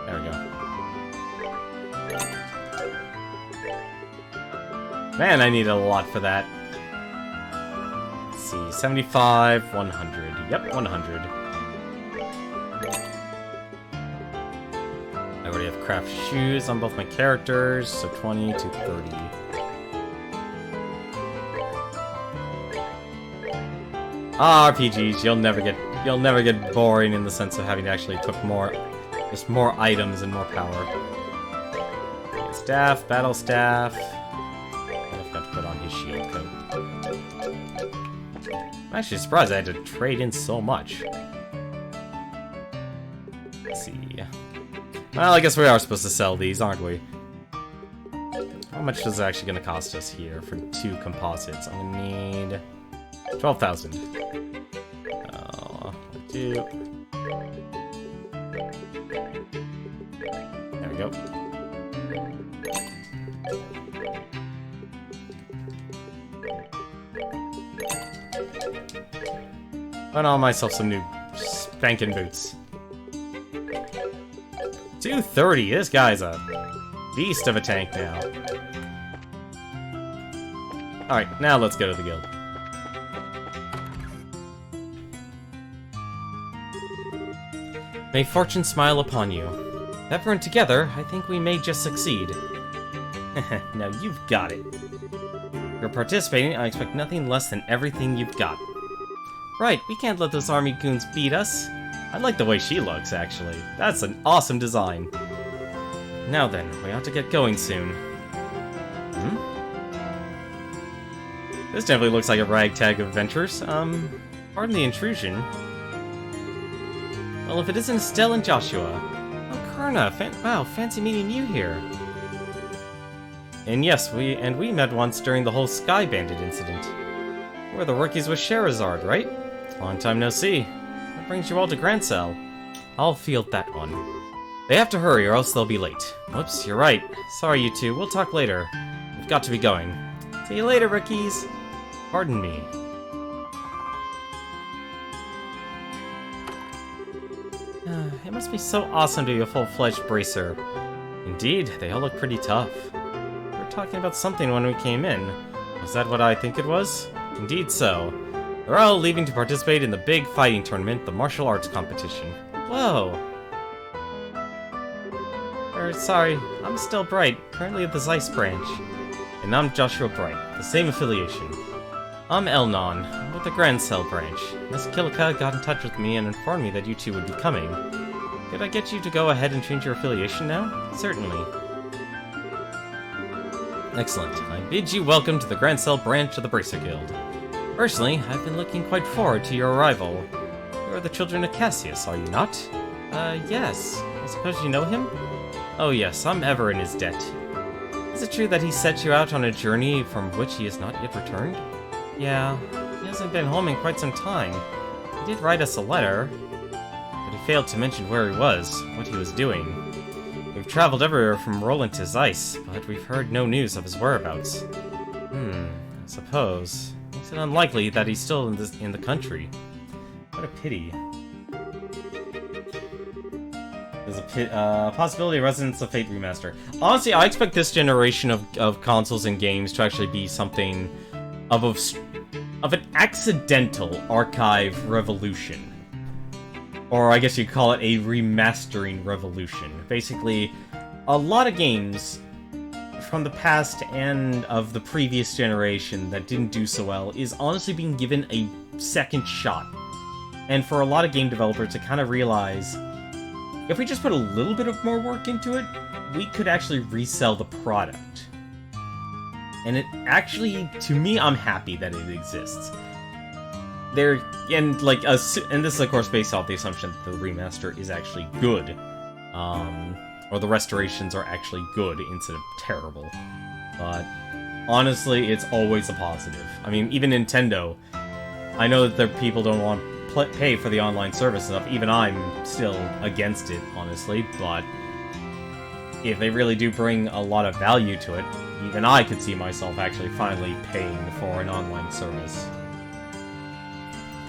There we go. Man, I need a lot for that. Let's see, 75, 100. Yep, 100. I already have craft shoes on both my characters, so 20 to 30. RPGs, you'll never get boring in the sense of having to actually equip more, just more items and more power. Okay, staff, battle staff. I forgot to put on his shield coat. I'm actually surprised I had to trade in so much. Let's see. Well, I guess we are supposed to sell these, aren't we? How much is it actually going to cost us here for 2 composites? I'm going to need 12,000. Oh, 2. There we go. Put on myself some new spanking boots. 230, this guy's a beast of a tank now. Alright, now let's go to the guild. May fortune smile upon you. If everyone together, I think we may just succeed. Now you've got it. You're participating, I expect nothing less than everything you've got. Right, we can't let those army goons beat us. I like the way she looks, actually. That's an awesome design. Now then, we ought to get going soon. Hmm? This definitely looks like a ragtag of adventures. Pardon the intrusion. Well, if it isn't Estelle and Joshua. Oh, Karna, wow, fancy meeting you here. And yes, we met once during the whole Sky Bandit incident. We're the rookies with Sherazard, right? Long time no see. What brings you all to Grand Cell? I'll field that one. They have to hurry or else they'll be late. Whoops, you're right. Sorry, you two. We'll talk later. We've got to be going. See you later, rookies. Pardon me. It must be so awesome to be a full-fledged bracer. Indeed, they all look pretty tough. We were talking about something when we came in. Was that what I think it was? Indeed so. They're all leaving to participate in the big fighting tournament, the martial arts competition. Whoa! Sorry, I'm still Bright, currently at the Zeiss branch. And I'm Joshua Bright, the same affiliation. I'm Elnon, with the Grand Cell branch. Miss Kilika got in touch with me and informed me that you two would be coming. Could I get you to go ahead and change your affiliation now? Certainly. Excellent. I bid you welcome to the Grand Cell branch of the Bracer Guild. Personally, I've been looking quite forward to your arrival. You are the children of Cassius, are you not? Yes. I suppose you know him? Oh yes, I'm ever in his debt. Is it true that he set you out on a journey from which he has not yet returned? Yeah, he hasn't been home in quite some time. He did write us a letter, but he failed to mention where he was, what he was doing. We've traveled everywhere from Roland to Zeiss, but we've heard no news of his whereabouts. I suppose. Makes it unlikely that he's still in the country. What a pity. There's a possibility of Residents of Fate remaster. Honestly, I expect this generation of consoles and games to actually be something of an accidental archive revolution. Or I guess you'd call it a remastering revolution. Basically, a lot of games from the past and of the previous generation that didn't do so well is honestly being given a second shot. And for a lot of game developers to kind of realize, if we just put a little bit of more work into it, we could actually resell the product. And it actually, to me, I'm happy that it exists. And this is of course based off the assumption that the remaster is actually good. Or the restorations are actually good instead of terrible. But honestly, it's always a positive. I mean, even Nintendo, I know that their people don't want to pay for the online service stuff. Even I'm still against it, honestly. But if they really do bring a lot of value to it, even I could see myself actually finally paying for an online service.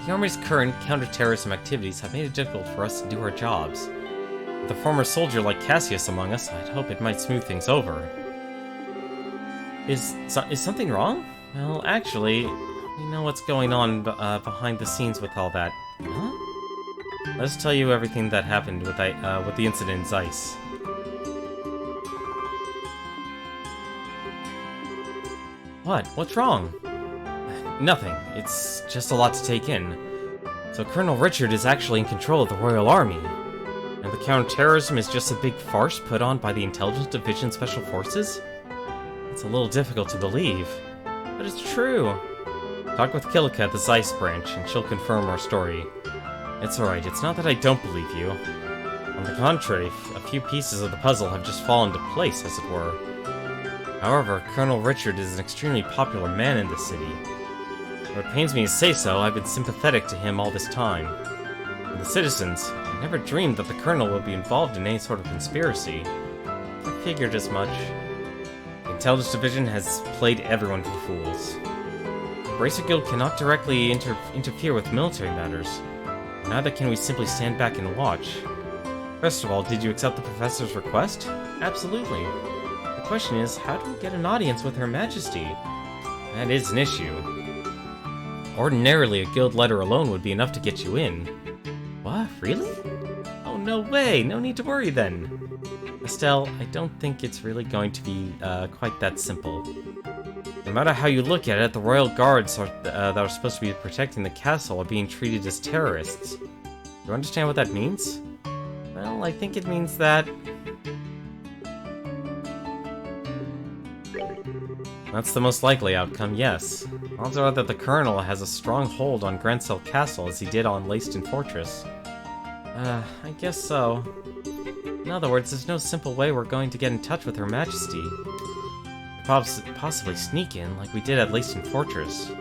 The Army's current counter-terrorism activities have made it difficult for us to do our jobs. With a former soldier like Cassius among us, I'd hope it might smooth things over. Is something wrong? Well, actually, we know what's going on behind the scenes with all that. Huh? Let's tell you everything that happened with the incident in Zeiss. What? What's wrong? Nothing. It's just a lot to take in. So Colonel Richard is actually in control of the Royal Army. And the counterterrorism is just a big farce put on by the Intelligence Division Special Forces? It's a little difficult to believe. But it's true. Talk with Kilika at the Zeiss branch, and she'll confirm our story. It's alright, it's not that I don't believe you. On the contrary, a few pieces of the puzzle have just fallen into place, as it were. However, Colonel Richard is an extremely popular man in this city. Though it pains me to say so, I've been sympathetic to him all this time. And the citizens, I never dreamed that the Colonel would be involved in any sort of conspiracy. I figured as much. The Intelligence Division has played everyone for fools. The Bracer Guild cannot directly interfere with military matters. Neither can we simply stand back and watch. First of all, did you accept the Professor's request? Absolutely. The question is, how do we get an audience with Her Majesty? That is an issue. Ordinarily, a guild letter alone would be enough to get you in. What? Really? Oh, no way! No need to worry then! Estelle, I don't think it's really going to be quite that simple. No matter how you look at it, the royal guards that are supposed to be protecting the castle are being treated as terrorists. Do you understand what that means? Well, I think it means that... That's the most likely outcome, yes. Odds are that the Colonel has a strong hold on Grancel Castle as he did on Leyston Fortress. I guess so. In other words, there's no simple way we're going to get in touch with Her Majesty. Possibly sneak in, like we did at Leyston Fortress.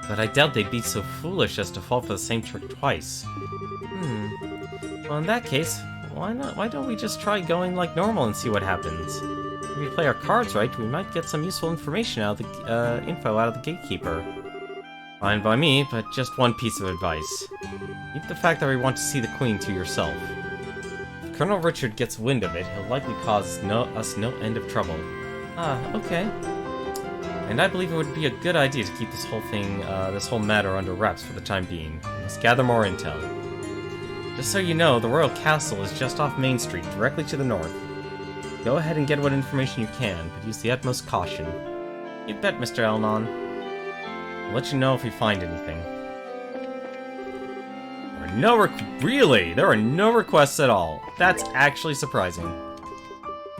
But I doubt they'd be so foolish as to fall for the same trick twice. Well, in that case, why don't we just try going like normal and see what happens? If we play our cards right, we might get some useful information out of the info out of the gatekeeper. Fine by me, but just one piece of advice. Keep the fact that we want to see the Queen to yourself. If Colonel Richard gets wind of it, he'll likely cause us no end of trouble. Ah, okay. And I believe it would be a good idea to keep this whole matter under wraps for the time being. We must gather more intel. Just so you know, the Royal Castle is just off Main Street, directly to the north. Go ahead and get what information you can, but use the utmost caution. You bet, Mr. Elnon. I'll let you know if we find anything. There are no requests at all. That's actually surprising.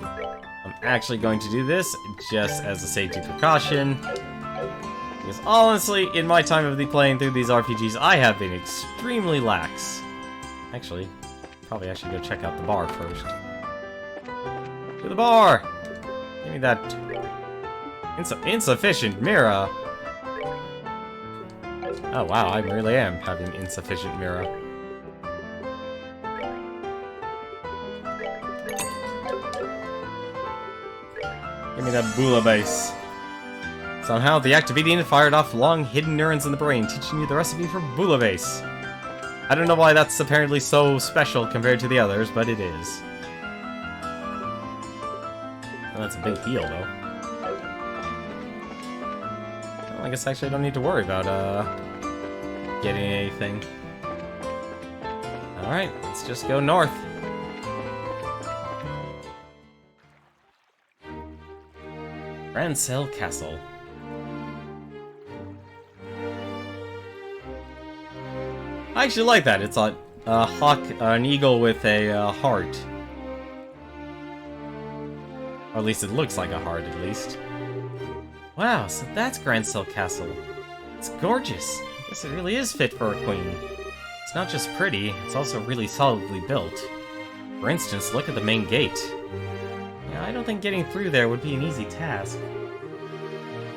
I'm actually going to do this just as a safety precaution. Because honestly, in my time of playing through these RPGs, I have been extremely lax. Actually, probably I should go check out the bar first. To the bar! Give me that insufficient mirror. Oh wow, I really am having insufficient mirror. Give me that Bula base. Somehow, the activating fired off long hidden neurons in the brain, teaching you the recipe for Bula base. I don't know why that's apparently so special compared to the others, but it is. Oh, that's a big heal, though. Well, I guess actually I don't need to worry about, getting anything. Alright, let's just go north. Rancel Castle. I actually like that. It's a hawk, an eagle with a heart. Or at least it looks like a heart, at least. Wow, so that's Grancel Castle. It's gorgeous. I guess it really is fit for a queen. It's not just pretty, it's also really solidly built. For instance, look at the main gate. Yeah, I don't think getting through there would be an easy task.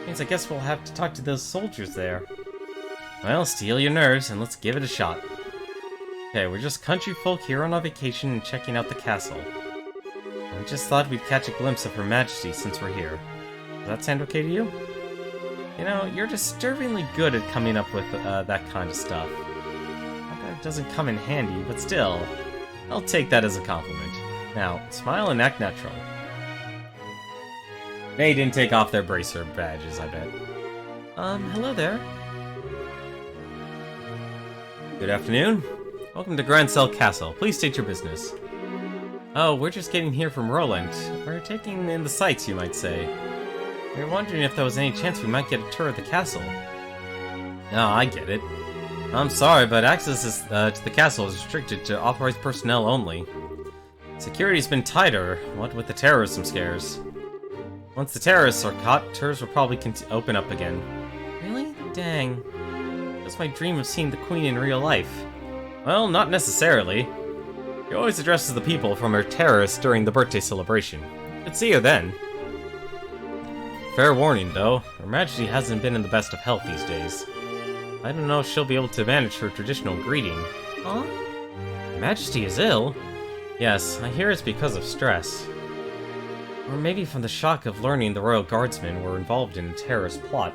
Means I guess we'll have to talk to those soldiers there. Well, steel your nerves and let's give it a shot. Okay, we're just country folk here on our vacation and checking out the castle. We just thought we'd catch a glimpse of Her Majesty since we're here. Does that sound okay to you? You know, you're disturbingly good at coming up with that kind of stuff. Not that it doesn't come in handy, but still, I'll take that as a compliment. Now, smile and act natural. They didn't take off their bracer badges, I bet. Hello there. Good afternoon. Welcome to Grancel Castle. Please state your business. Oh, we're just getting here from Roland. We're taking in the sights, you might say. We were wondering if there was any chance we might get a tour of the castle. Oh, I get it. I'm sorry, but access to the castle is restricted to authorized personnel only. Security's been tighter, what with the terrorism scares. Once the terrorists are caught, tours will probably open up again. Really? Dang. That's my dream of seeing the Queen in real life. Well, not necessarily. She always addresses the people from her terrace during the birthday celebration. Could see her then. Fair warning, though. Her Majesty hasn't been in the best of health these days. I don't know if she'll be able to manage her traditional greeting. Huh? Her Majesty is ill? Yes, I hear it's because of stress. Or maybe from the shock of learning the Royal Guardsmen were involved in a terrorist plot.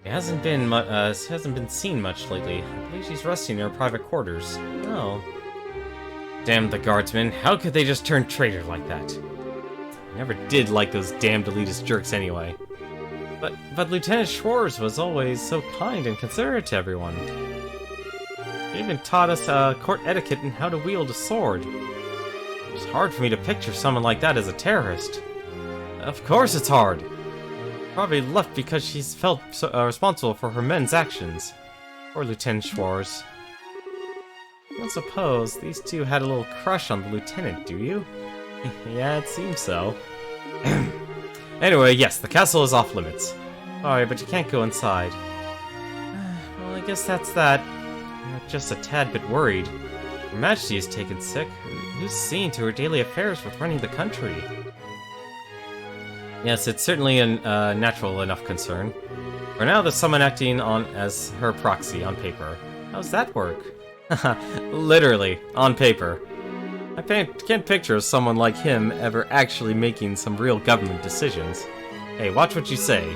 It hasn't been seen much lately. I believe she's resting in her private quarters. Oh. Damn the Guardsmen, how could they just turn traitor like that? I never did like those damned elitist jerks anyway. But Lieutenant Schwarz was always so kind and considerate to everyone. He even taught us court etiquette and how to wield a sword. It's hard for me to picture someone like that as a terrorist. Of course it's hard. Probably left because she's felt responsible for her men's actions. Poor Lieutenant Schwarz. I don't suppose these two had a little crush on the lieutenant, do you? Yeah, it seems so. Anyway, yes, the castle is off limits. Sorry, but you can't go inside. Well, I guess that's that. I'm just a tad bit worried. Her Majesty is taken sick. Who's seeing to her daily affairs with running the country? Yes, it's certainly a natural enough concern. For now, there's someone acting on as her proxy on paper. How's that work? Literally, on paper. I can't picture someone like him ever actually making some real government decisions. Hey, watch what you say.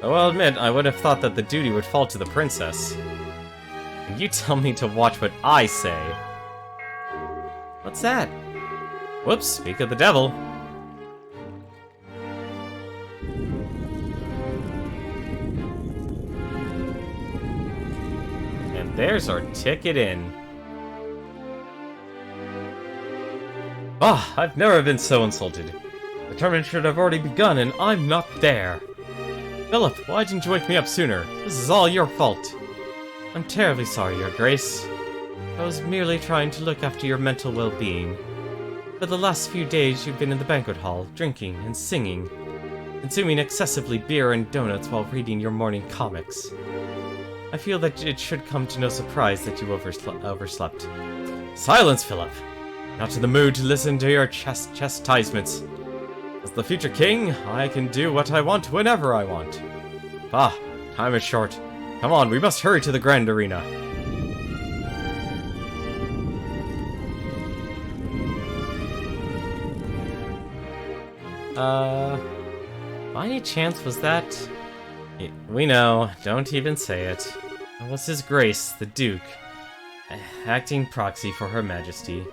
Though I'll admit, I would have thought that the duty would fall to the princess. And you tell me to watch what I say. What's that? Whoops, speak of the devil. And there's our ticket in. Ah, I've never been so insulted. The tournament should have already begun and I'm not there. Philip, why didn't you wake me up sooner? This is all your fault. I'm terribly sorry, Your Grace. I was merely trying to look after your mental well-being. For the last few days you've been in the banquet hall, drinking and singing, consuming excessively beer and donuts while reading your morning comics. I feel that it should come to no surprise that you overslept. Silence, Philip! Not in the mood to listen to your chastisements. As the future king, I can do what I want whenever I want. Ah, time is short. Come on, we must hurry to the grand arena. By any chance was that... We know, don't even say it. It was His Grace, the Duke, acting proxy for Her Majesty.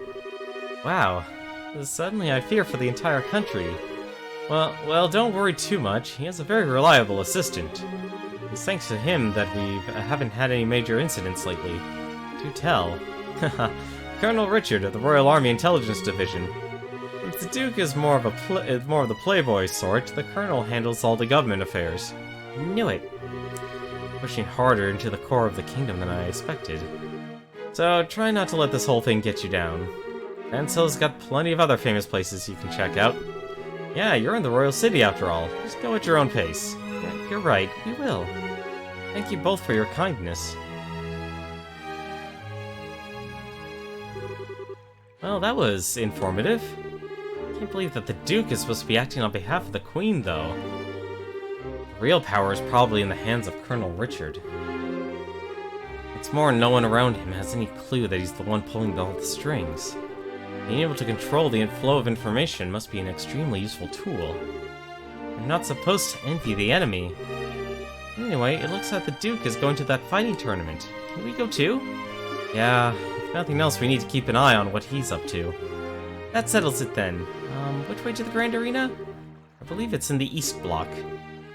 Wow, suddenly I fear for the entire country. Well, don't worry too much. He has a very reliable assistant. It's thanks to him that we haven't had any major incidents lately. Do tell. Colonel Richard of the Royal Army Intelligence Division. Since the Duke is more of the playboy sort, the Colonel handles all the government affairs. Knew it. Pushing harder into the core of the kingdom than I expected. So try not to let this whole thing get you down. Ansell's got plenty of other famous places you can check out. Yeah, you're in the royal city after all. Just go at your own pace. Yeah, you're right, we will. Thank you both for your kindness. Well, that was informative. I can't believe that the Duke is supposed to be acting on behalf of the Queen, though. The real power is probably in the hands of Colonel Richard. What's more, no one around him has any clue that he's the one pulling all the strings. Being able to control the flow of information must be an extremely useful tool. You're not supposed to envy the enemy. Anyway, it looks like the Duke is going to that fighting tournament. Can we go too? Yeah, if nothing else, we need to keep an eye on what he's up to. That settles it then. Which way to the Grand Arena? I believe it's in the East Block.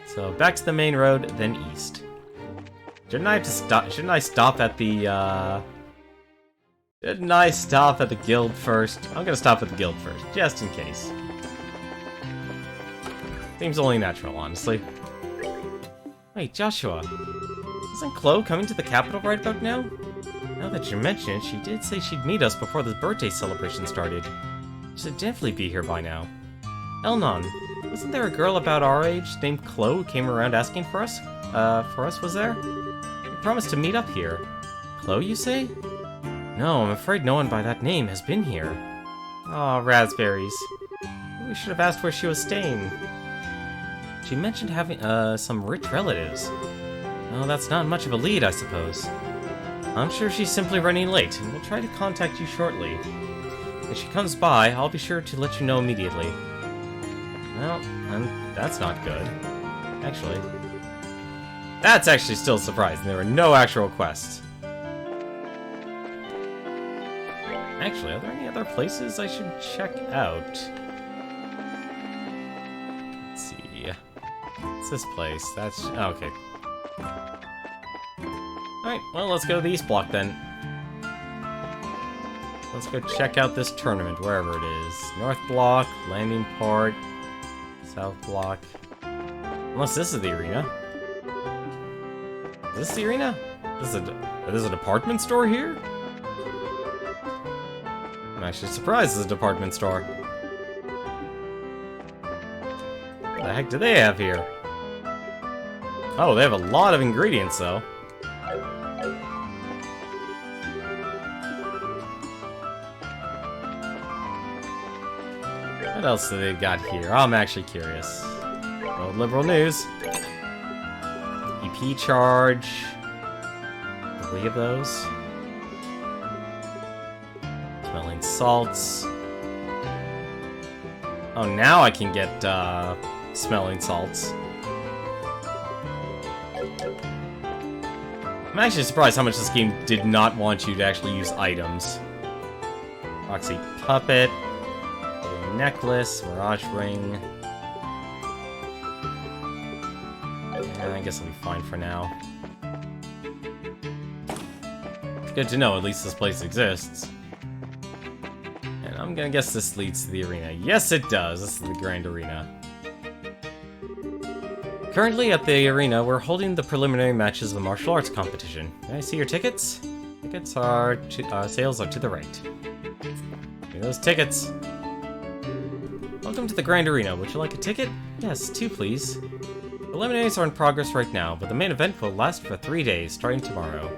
So back to the main road, then east. Shouldn't I stop at the, Shouldn't I stop at the guild first? I'm gonna stop at the guild first, just in case. Seems only natural, honestly. Wait, Joshua. Isn't Chloe coming to the capital right about now? Now that you mention it, she did say she'd meet us before the birthday celebration started. She should definitely be here by now. Elnon, wasn't there a girl about our age named Chloe who came around asking for us? Was there? We promised to meet up here. Chloe, you say? No, I'm afraid no one by that name has been here. Aw, raspberries. We should have asked where she was staying. She mentioned having, some rich relatives. Well, that's not much of a lead, I suppose. I'm sure she's simply running late, and we'll try to contact you shortly. If she comes by, I'll be sure to let you know immediately. Well, that's not good. Actually. That's actually still surprising. There were no actual quests. Actually, are there any other places I should check out? Let's see. What's this place? That's... oh, okay. Alright, well, let's go to the East Block then. Let's go check out this tournament, wherever it is. North Block, Landing Part, South Block. Unless this is the arena. Is this the arena? Is a department store here? I'm actually surprised it's a department store. What the heck do they have here? Oh, they have a lot of ingredients, though. What else do they got here? I'm actually curious. World Liberal News. EP charge. 3 of those. Smelling salts. Oh, now I can get smelling salts. I'm actually surprised how much this game did not want you to actually use items. Roxy Puppet. Necklace, Mirage Ring. Yeah, I guess I'll be fine for now. It's good to know at least this place exists. And I'm gonna guess this leads to the arena. Yes, it does. This is the Grand Arena. Currently at the arena, we're holding the preliminary matches of the martial arts competition. Can I see your tickets? Tickets are sales are to the right. Give me those tickets. Welcome to the Grand Arena. Would you like a ticket? Yes, 2 please. Preliminaries are in progress right now, but the main event will last for 3 days, starting tomorrow.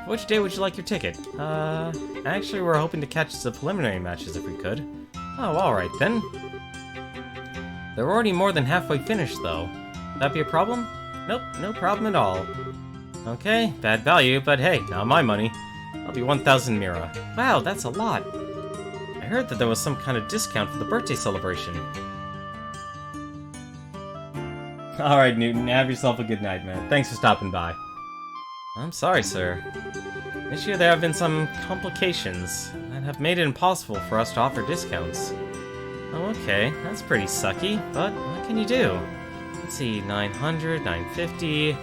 Which day would you like your ticket? Actually, we're hoping to catch the preliminary matches if we could. Oh, alright then. They're already more than halfway finished, though. Would that be a problem? Nope, no problem at all. Okay, bad value, but hey, not my money. I'll be 1,000 Mira. Wow, that's a lot. I heard that there was some kind of discount for the birthday celebration. Alright, Newton, have yourself a good night, man. Thanks for stopping by. I'm sorry, sir. This year there have been some complications that have made it impossible for us to offer discounts. Oh, okay, that's pretty sucky, but what can you do? Let's see, 900, 950.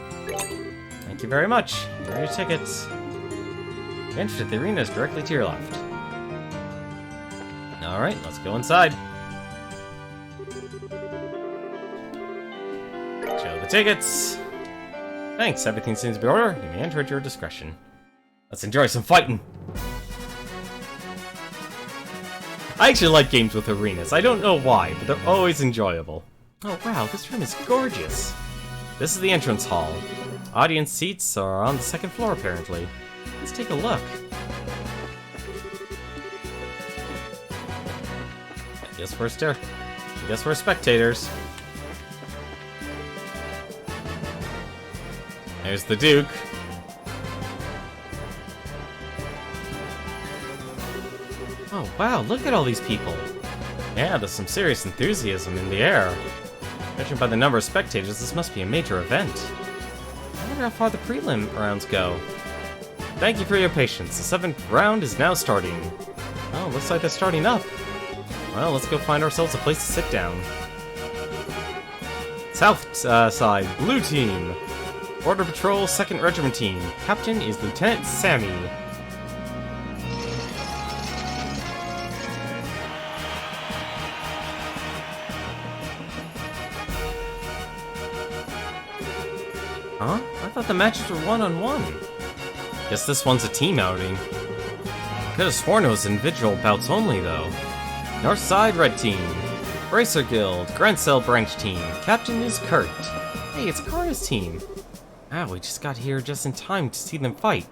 Thank you very much. Here are your tickets. The entrance to the arena is directly to your left. Alright, let's go inside. Show the tickets. Thanks, everything seems to be in order. You may enter at your discretion. Let's enjoy some fighting. I actually like games with arenas. I don't know why, but they're always enjoyable. Oh wow, this room is gorgeous. This is the entrance hall. Audience seats are on the second floor, apparently. Let's take a look. I guess we're spectators. There's the Duke. Oh wow, look at all these people. Yeah, there's some serious enthusiasm in the air. Judging by the number of spectators, this must be a major event. I wonder how far the prelim rounds go. Thank you for your patience. The 7th round is now starting. Oh, looks like they're starting up. Well, let's go find ourselves a place to sit down. South side, blue team. Border Patrol 2nd Regiment team. Captain is Lieutenant Sammy. Huh? I thought the matches were one-on-one. Guess this one's a team outing. Could have sworn it was individual bouts only, though. North Side Red Team. Bracer Guild, Grancel Branch Team. Captain is Kurt. Hey, it's Kara's team. Wow, we just got here just in time to see them fight.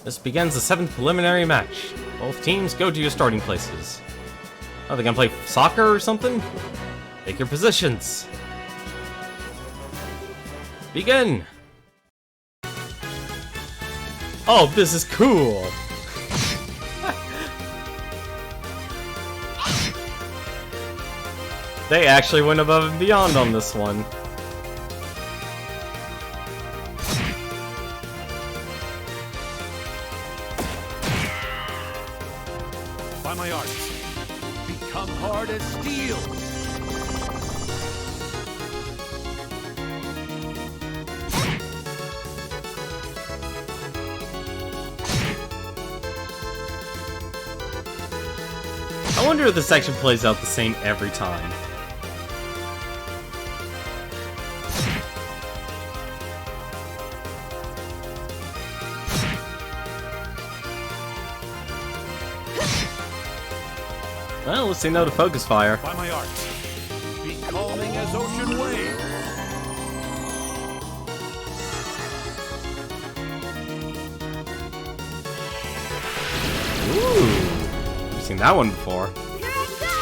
This begins the 7th preliminary match. Both teams go to your starting places. Oh, they gonna play soccer or something? Take your positions. Begin! Oh, this is cool! They actually went above and beyond on this one. By my arts, become hard as steel. I wonder if this actually plays out the same every time. Well, let's say no to focus fire. By my arts, be calming as ocean waves. Ooh, I've seen that one before. Here I go!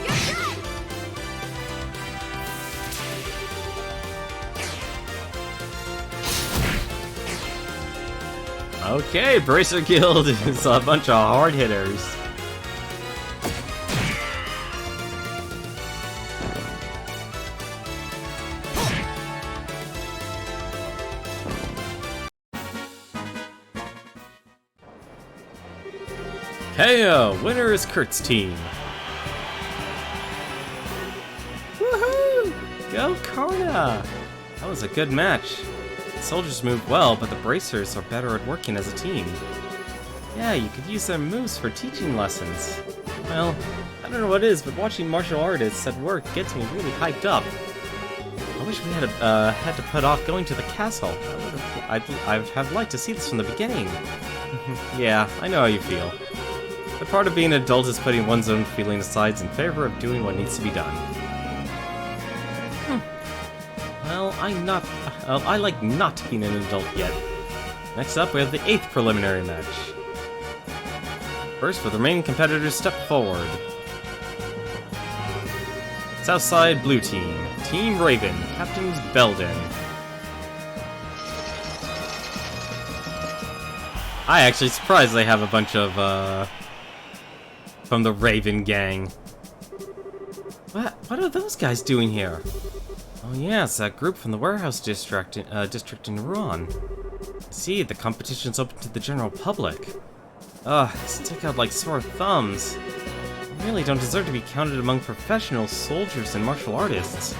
You're good! Okay, Bracer Guild is a bunch of hard hitters. KO! Winner is Kurt's team. Woohoo! Go Karna! That was a good match. The soldiers moved well, but the bracers are better at working as a team. Yeah, you could use their moves for teaching lessons. Well, I don't know what it is, but watching martial artists at work gets me really hyped up. I wish we had to put off going to the castle. I'd have liked to see this from the beginning. Yeah, I know how you feel. But part of being an adult is putting one's own feelings aside in favor of doing what needs to be done. Well, I like not being an adult yet. Next up, we have the 8th preliminary match. First, with the remaining competitors step forward. Southside Blue Team. Team Raven. Captain's Belden. I actually surprised they have a bunch of, from the Raven gang. What are those guys doing here? Oh yeah, it's that group from the warehouse district in Rouen. See, the competition's open to the general public. Ugh, stick out like sore thumbs. I really don't deserve to be counted among professional soldiers and martial artists.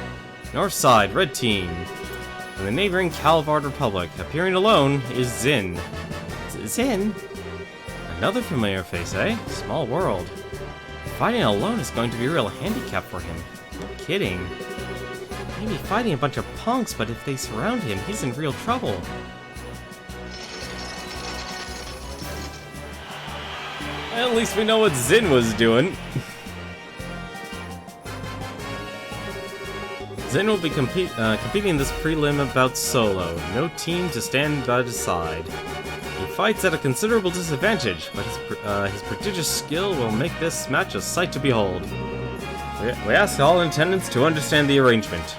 North side, red team. And the neighboring Calvard Republic, appearing alone, is Zin. Zin? Another familiar face, eh? Small world. Fighting alone is going to be a real handicap for him. No kidding. Maybe fighting a bunch of punks, but if they surround him, he's in real trouble. At least we know what Zin was doing. Zin will be competing in this prelim bout solo. No team to stand by his side. He fights at a considerable disadvantage, but his prodigious skill will make this match a sight to behold. We ask all in attendance to understand the arrangement.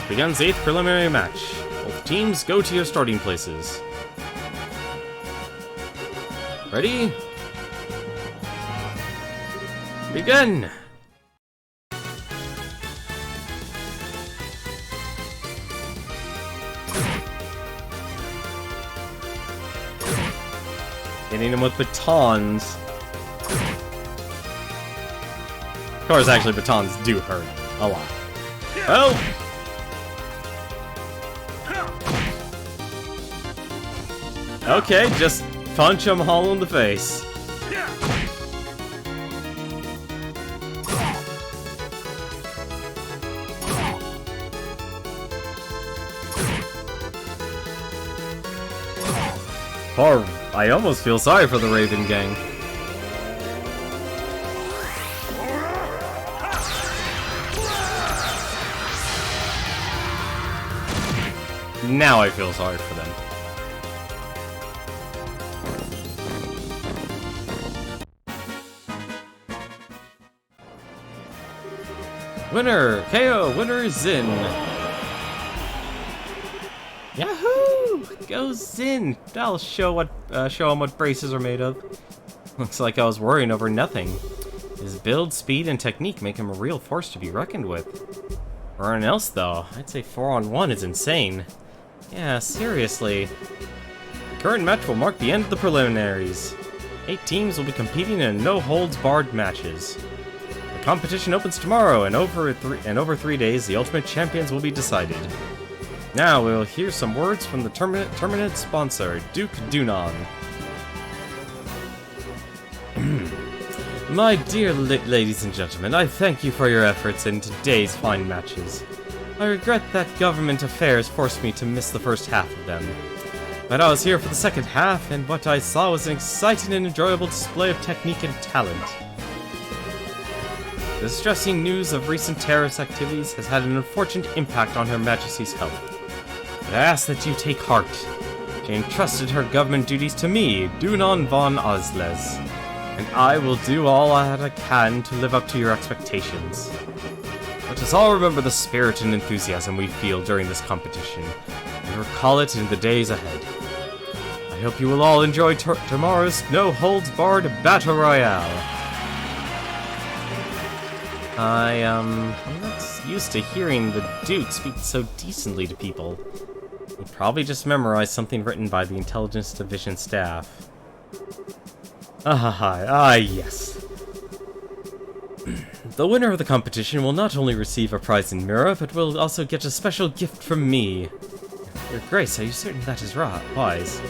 Begins 8th preliminary match. Both teams go to your starting places. Ready? Begin! Hitting him with batons. Of course, actually, batons do hurt a lot. Oh! Okay, just punch him hollow in the face. Or, I almost feel sorry for the Raven gang. Now I feel sorry for them. Winner! KO! Winner is Zin! Yahoo! Go Zin! That'll show him what braces are made of. Looks like I was worrying over nothing. His build, speed, and technique make him a real force to be reckoned with. For anyone else, though, I'd say 4-on-1 is insane. Yeah, seriously. The current match will mark the end of the preliminaries. 8 teams will be competing in no-holds-barred matches. The competition opens tomorrow, and over 3 days, the ultimate champions will be decided. Now we'll hear some words from the tournament sponsor, Duke Dunon. My dear ladies and gentlemen, I thank you for your efforts in today's fine matches. I regret that government affairs forced me to miss the first half of them. But I was here for the second half, and what I saw was an exciting and enjoyable display of technique and talent. The distressing news of recent terrorist activities has had an unfortunate impact on Her Majesty's health. But I ask that you take heart. She entrusted her government duties to me, Dunon von Osles, and I will do all that I can to live up to your expectations. Let us all remember the spirit and enthusiasm we feel during this competition, and recall it in the days ahead. I hope you will all enjoy tomorrow's no-holds-barred Battle Royale. I'm not used to hearing the Duke speak so decently to people. He probably just memorized something written by the Intelligence Division staff. Yes. The winner of the competition will not only receive a prize in mirror, but will also get a special gift from me. Your Grace, are you certain that is wise?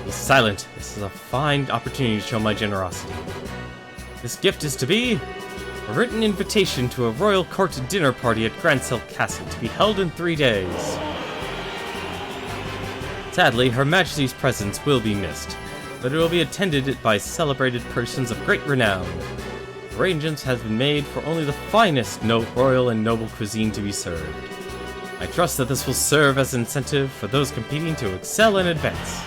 Be silent. This is a fine opportunity to show my generosity. This gift is to be a written invitation to a royal court dinner party at Grancel Castle to be held in 3 days. Sadly, Her Majesty's presence will be missed, but it will be attended by celebrated persons of great renown. Arrangements have been made for only the finest royal and noble cuisine to be served. I trust that this will serve as an incentive for those competing to excel and advance.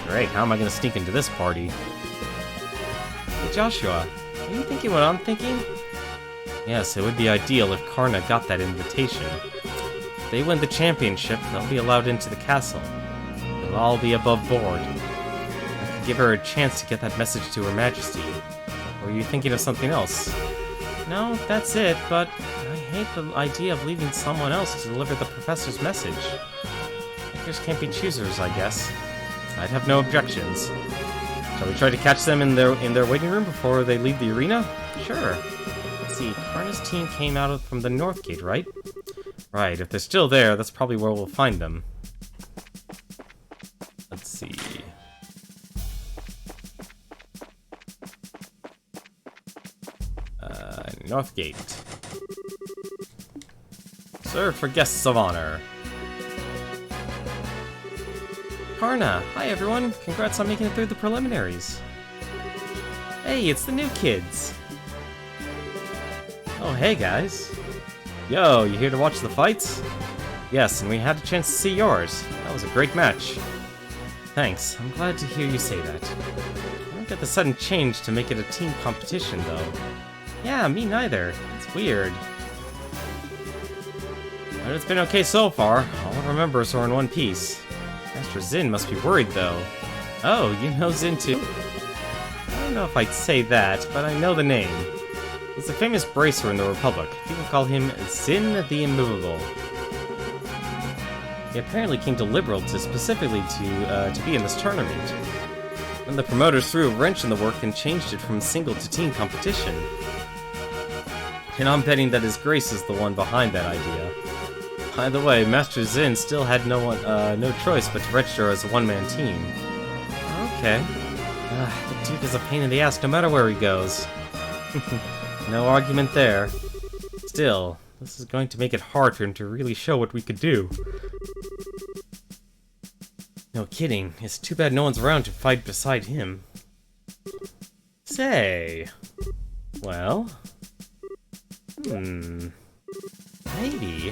Great, how am I going to sneak into this party? Hey Joshua, are you thinking what I'm thinking? Yes, it would be ideal if Karna got that invitation. If they win the championship, they'll be allowed into the castle. They'll all be above board. I could give her a chance to get that message to Her Majesty. Or are you thinking of something else? No, that's it, but I hate the idea of leaving someone else to deliver the professor's message. Pickers can't be choosers, I guess. I'd have no objections. Shall we try to catch them in their waiting room before they leave the arena? Sure. Let's see, Karna's team came out from the North Gate, right? Right, if they're still there, that's probably where we'll find them. Let's see. North Gate. Serve for guests of honor. Karna, hi everyone. Congrats on making it through the preliminaries. Hey, it's the new kids. Oh, hey guys. Yo, you here to watch the fights? Yes, and we had a chance to see yours. That was a great match. Thanks. I'm glad to hear you say that. I don't get the sudden change to make it a team competition, though. Yeah, me neither. It's weird. But it's been okay so far. All of our members are in one piece. Master Zin must be worried, though. Oh, you know Zin too? I don't know if I'd say that, but I know the name. He's a famous bracer in the Republic. People call him Zin the Immovable. He apparently came to Liberal specifically to be in this tournament. Then the promoters threw a wrench in the work and changed it from single to team competition. And I'm betting that His Grace is the one behind that idea. By the way, Master Zin still had no choice but to register as a one-man team. Okay. The Duke is a pain in the ass no matter where he goes. No argument there. Still, this is going to make it hard for him to really show what we could do. No kidding. It's too bad no one's around to fight beside him. Say... Well... Maybe...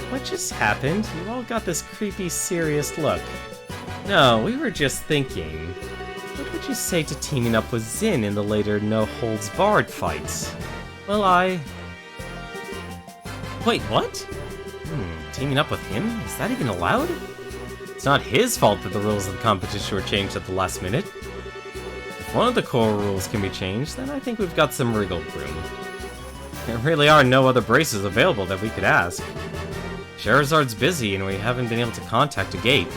what just happened? You all got this creepy, serious look. No, we were just thinking... What would you say to teaming up with Zin in the later no-holds-barred fights? Well, Wait, what? Teaming up with him? Is that even allowed? It's not his fault that the rules of the competition were changed at the last minute. If one of the core rules can be changed, then I think we've got some wriggle room. There really are no other braces available that we could ask. Charizard's busy and we haven't been able to contact a gate.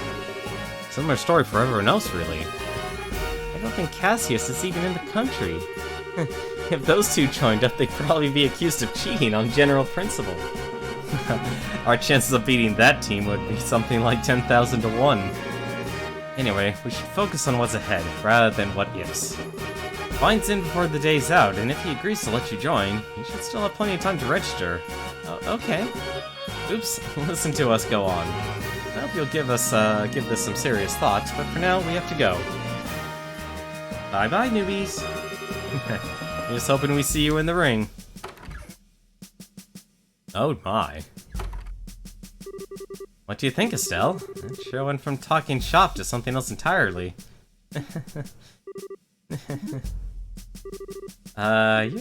Similar story for everyone else, really. I don't think Cassius is even in the country. If those two joined up, they'd probably be accused of cheating on general principle. Our chances of beating that team would be something like 10,000 to 1. Anyway, we should focus on what's ahead, rather than what ifs. Find Zin before the day's out, and if he agrees to let you join, you should still have plenty of time to register. Okay. Oops, listen to us go on. I hope you'll give this some serious thoughts, but for now, we have to go. Bye-bye, newbies. Just hoping we see you in the ring. Oh my. What do you think, Estelle? That sure went from talking shop to something else entirely. You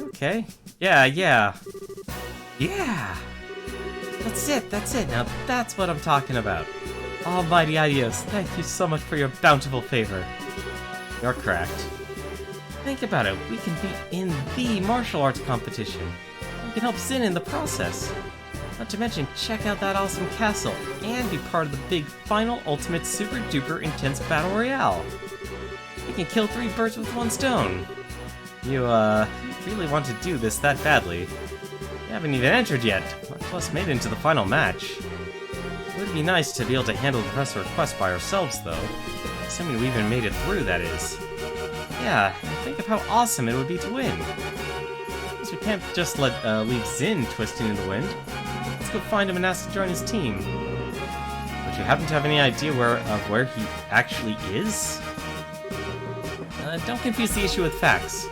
okay? Yeah. Yeah! That's it, now that's what I'm talking about. Almighty Adios, thank you so much for your bountiful favor. You're cracked. Think about it, we can be in the martial arts competition. We can help Zin in the process. Not to mention, check out that awesome castle, and be part of the big, final, ultimate, super-duper intense battle royale. We can kill 3 birds with 1 stone. You really want to do this that badly. You haven't even entered yet, much less made it into the final match. It would be nice to be able to handle the professor request by ourselves, though. Assuming we even made it through, that is. Yeah, and think of how awesome it would be to win. Because we can't just leave Zin twisting in the wind. Let's go find him and ask to join his team. Would you happen to have any idea where he actually is? Don't confuse the issue with facts.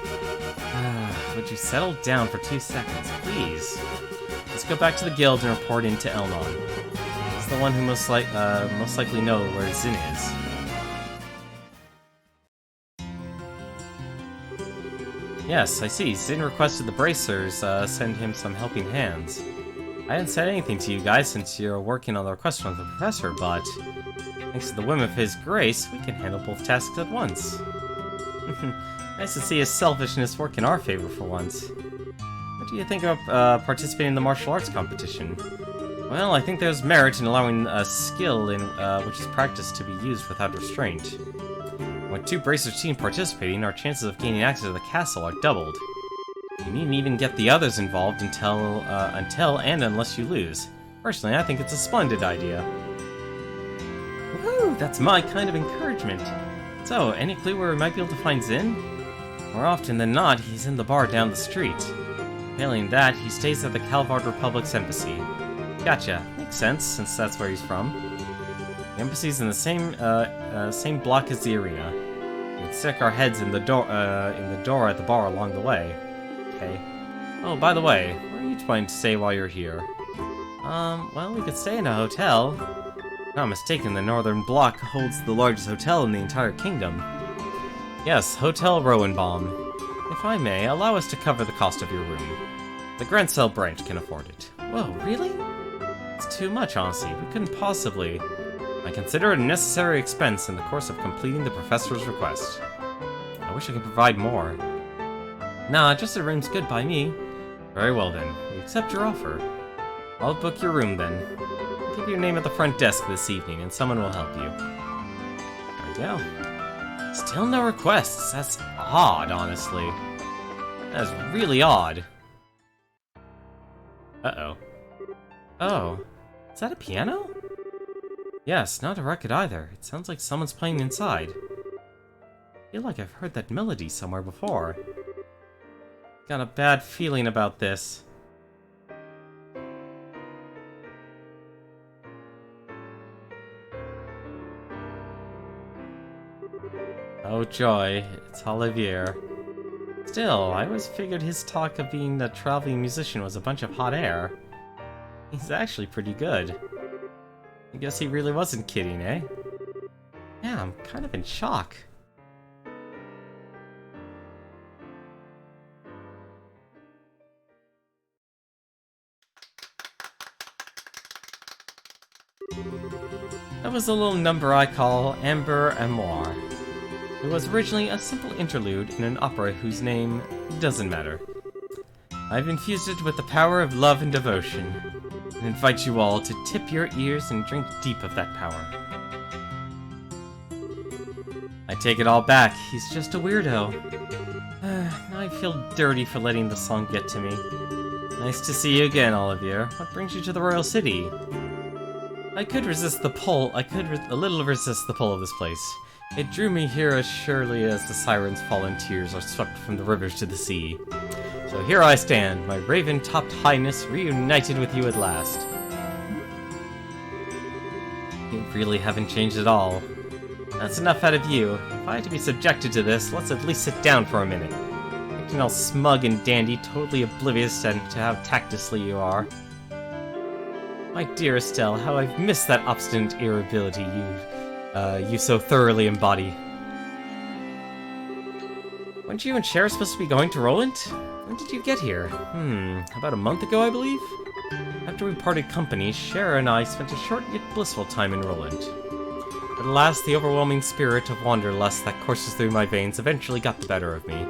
Would you settle down for 2 seconds, please? Let's go back to the guild and report into Elnon. He's the one who most likely know where Zin is. Yes, I see. Zin requested the bracers send him some helping hands. I haven't said anything to you guys since you're working on the request from the professor, but thanks to the whim of his grace, we can handle both tasks at once. Nice to see his selfishness work in our favor for once. What do you think of participating in the martial arts competition? Well, I think there's merit in allowing a skill in which is practiced to be used without restraint. With 2 bracers team participating, our chances of gaining access to the castle are doubled. You needn't even get the others involved until and unless you lose. Personally, I think it's a splendid idea. Woohoo! That's my kind of encouragement. So, any clue where we might be able to find Zin? More often than not, he's in the bar down the street. Failing that, he stays at the Calvard Republic's embassy. Gotcha. Makes sense, since that's where he's from. The embassy's in the same block as the arena. We can stick our heads in the door at the bar along the way. Okay. Oh, by the way, where are you planning to stay while you're here? Well, we could stay in a hotel. If not mistaken, the Northern Block holds the largest hotel in the entire kingdom. Yes, Hotel Rowenbaum. If I may, allow us to cover the cost of your room. The Grancel branch can afford it. Whoa, really? It's too much, honestly. We couldn't possibly. I consider it a necessary expense in the course of completing the professor's request. I wish I could provide more. Nah, just a room's good by me. Very well then, we accept your offer. I'll book your room then. Give your name at the front desk this evening and someone will help you. There we go. Still no requests. That's odd, honestly. That's really odd. Uh-oh. Oh, is that a piano? Yes, not a record either. It sounds like someone's playing inside. I feel like I've heard that melody somewhere before. Got a bad feeling about this. Oh joy, it's Olivier. Still, I always figured his talk of being a traveling musician was a bunch of hot air. He's actually pretty good. I guess he really wasn't kidding, eh? Yeah, I'm kind of in shock. That was a little number I call Amber Amour. It was originally a simple interlude in an opera whose name doesn't matter. I've infused it with the power of love and devotion, and invite you all to tip your ears and drink deep of that power. I take it all back, he's just a weirdo. Now I feel dirty for letting the song get to me. Nice to see you again, Olivier. What brings you to the Royal City? I could resist the pull. A little resist the pull of this place. It drew me here as surely as the sirens' fallen tears are swept from the rivers to the sea. So here I stand, my raven-topped highness, reunited with you at last. You really haven't changed at all. That's enough out of you. If I had to be subjected to this, let's at least sit down for a minute. Acting all smug and dandy, totally oblivious to how tactlessly you are. My dear Estelle, how I've missed that obstinate irritability you so thoroughly embody. Weren't you and Cher supposed to be going to Roland? When did you get here? About a month ago, I believe? After we parted company, Cher and I spent a short yet blissful time in Roland. But alas, the overwhelming spirit of wanderlust that courses through my veins eventually got the better of me.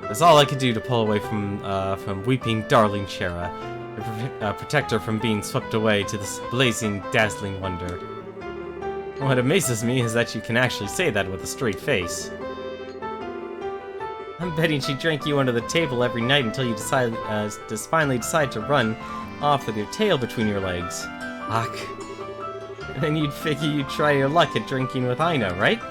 It was all I could do to pull away from weeping darling Shera, to protect her from being swept away to this blazing, dazzling wonder. What amazes me is that you can actually say that with a straight face. I'm betting she drank you under the table every night until you finally decide to run off with your tail between your legs. Ach. And then you'd figure you'd try your luck at drinking with Ina, right?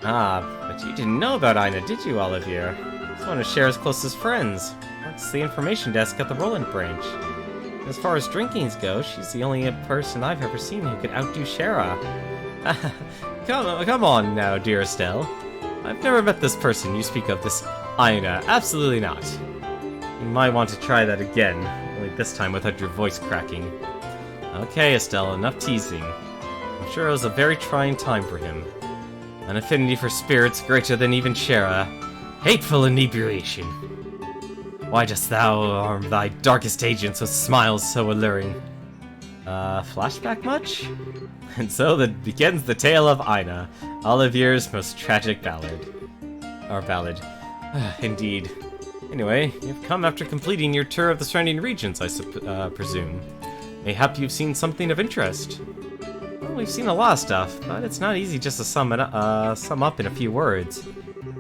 Ah, but you didn't know about Ina, did you, Olivier? She's one of Cher's closest friends. Works the information desk at the Roland branch. As far as drinkings go, she's the only person I've ever seen who could outdo Shera. Come on now, dear Estelle. I've never met this person you speak of, this Ina. Absolutely not. You might want to try that again, only this time without your voice cracking. Okay, Estelle, enough teasing. I'm sure it was a very trying time for him. An affinity for spirits greater than even Shera. Hateful inebriation. Why dost thou arm thy darkest agents with smiles so alluring? Flashback much? And so begins the tale of Aina, Olivier's most tragic ballad. Or ballad. Indeed. Anyway, you've come after completing your tour of the surrounding regions, I presume. Mayhap you've seen something of interest. Well, we've seen a lot of stuff, but it's not easy just to sum up in a few words.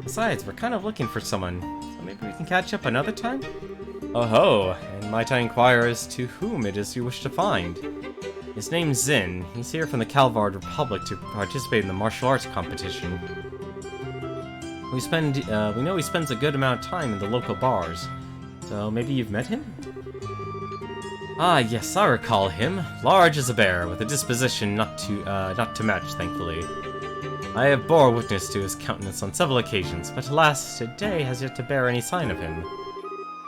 Besides, we're kind of looking for someone, so maybe we can catch up another time? Oh ho, and might I inquire as to whom it is you wish to find? His name's Zin. He's here from the Calvard Republic to participate in the martial arts competition. We know he spends a good amount of time in the local bars, so maybe you've met him? Ah, yes, I recall him. Large as a bear, with a disposition not to match, thankfully. I have bore witness to his countenance on several occasions, but alas, today has yet to bear any sign of him.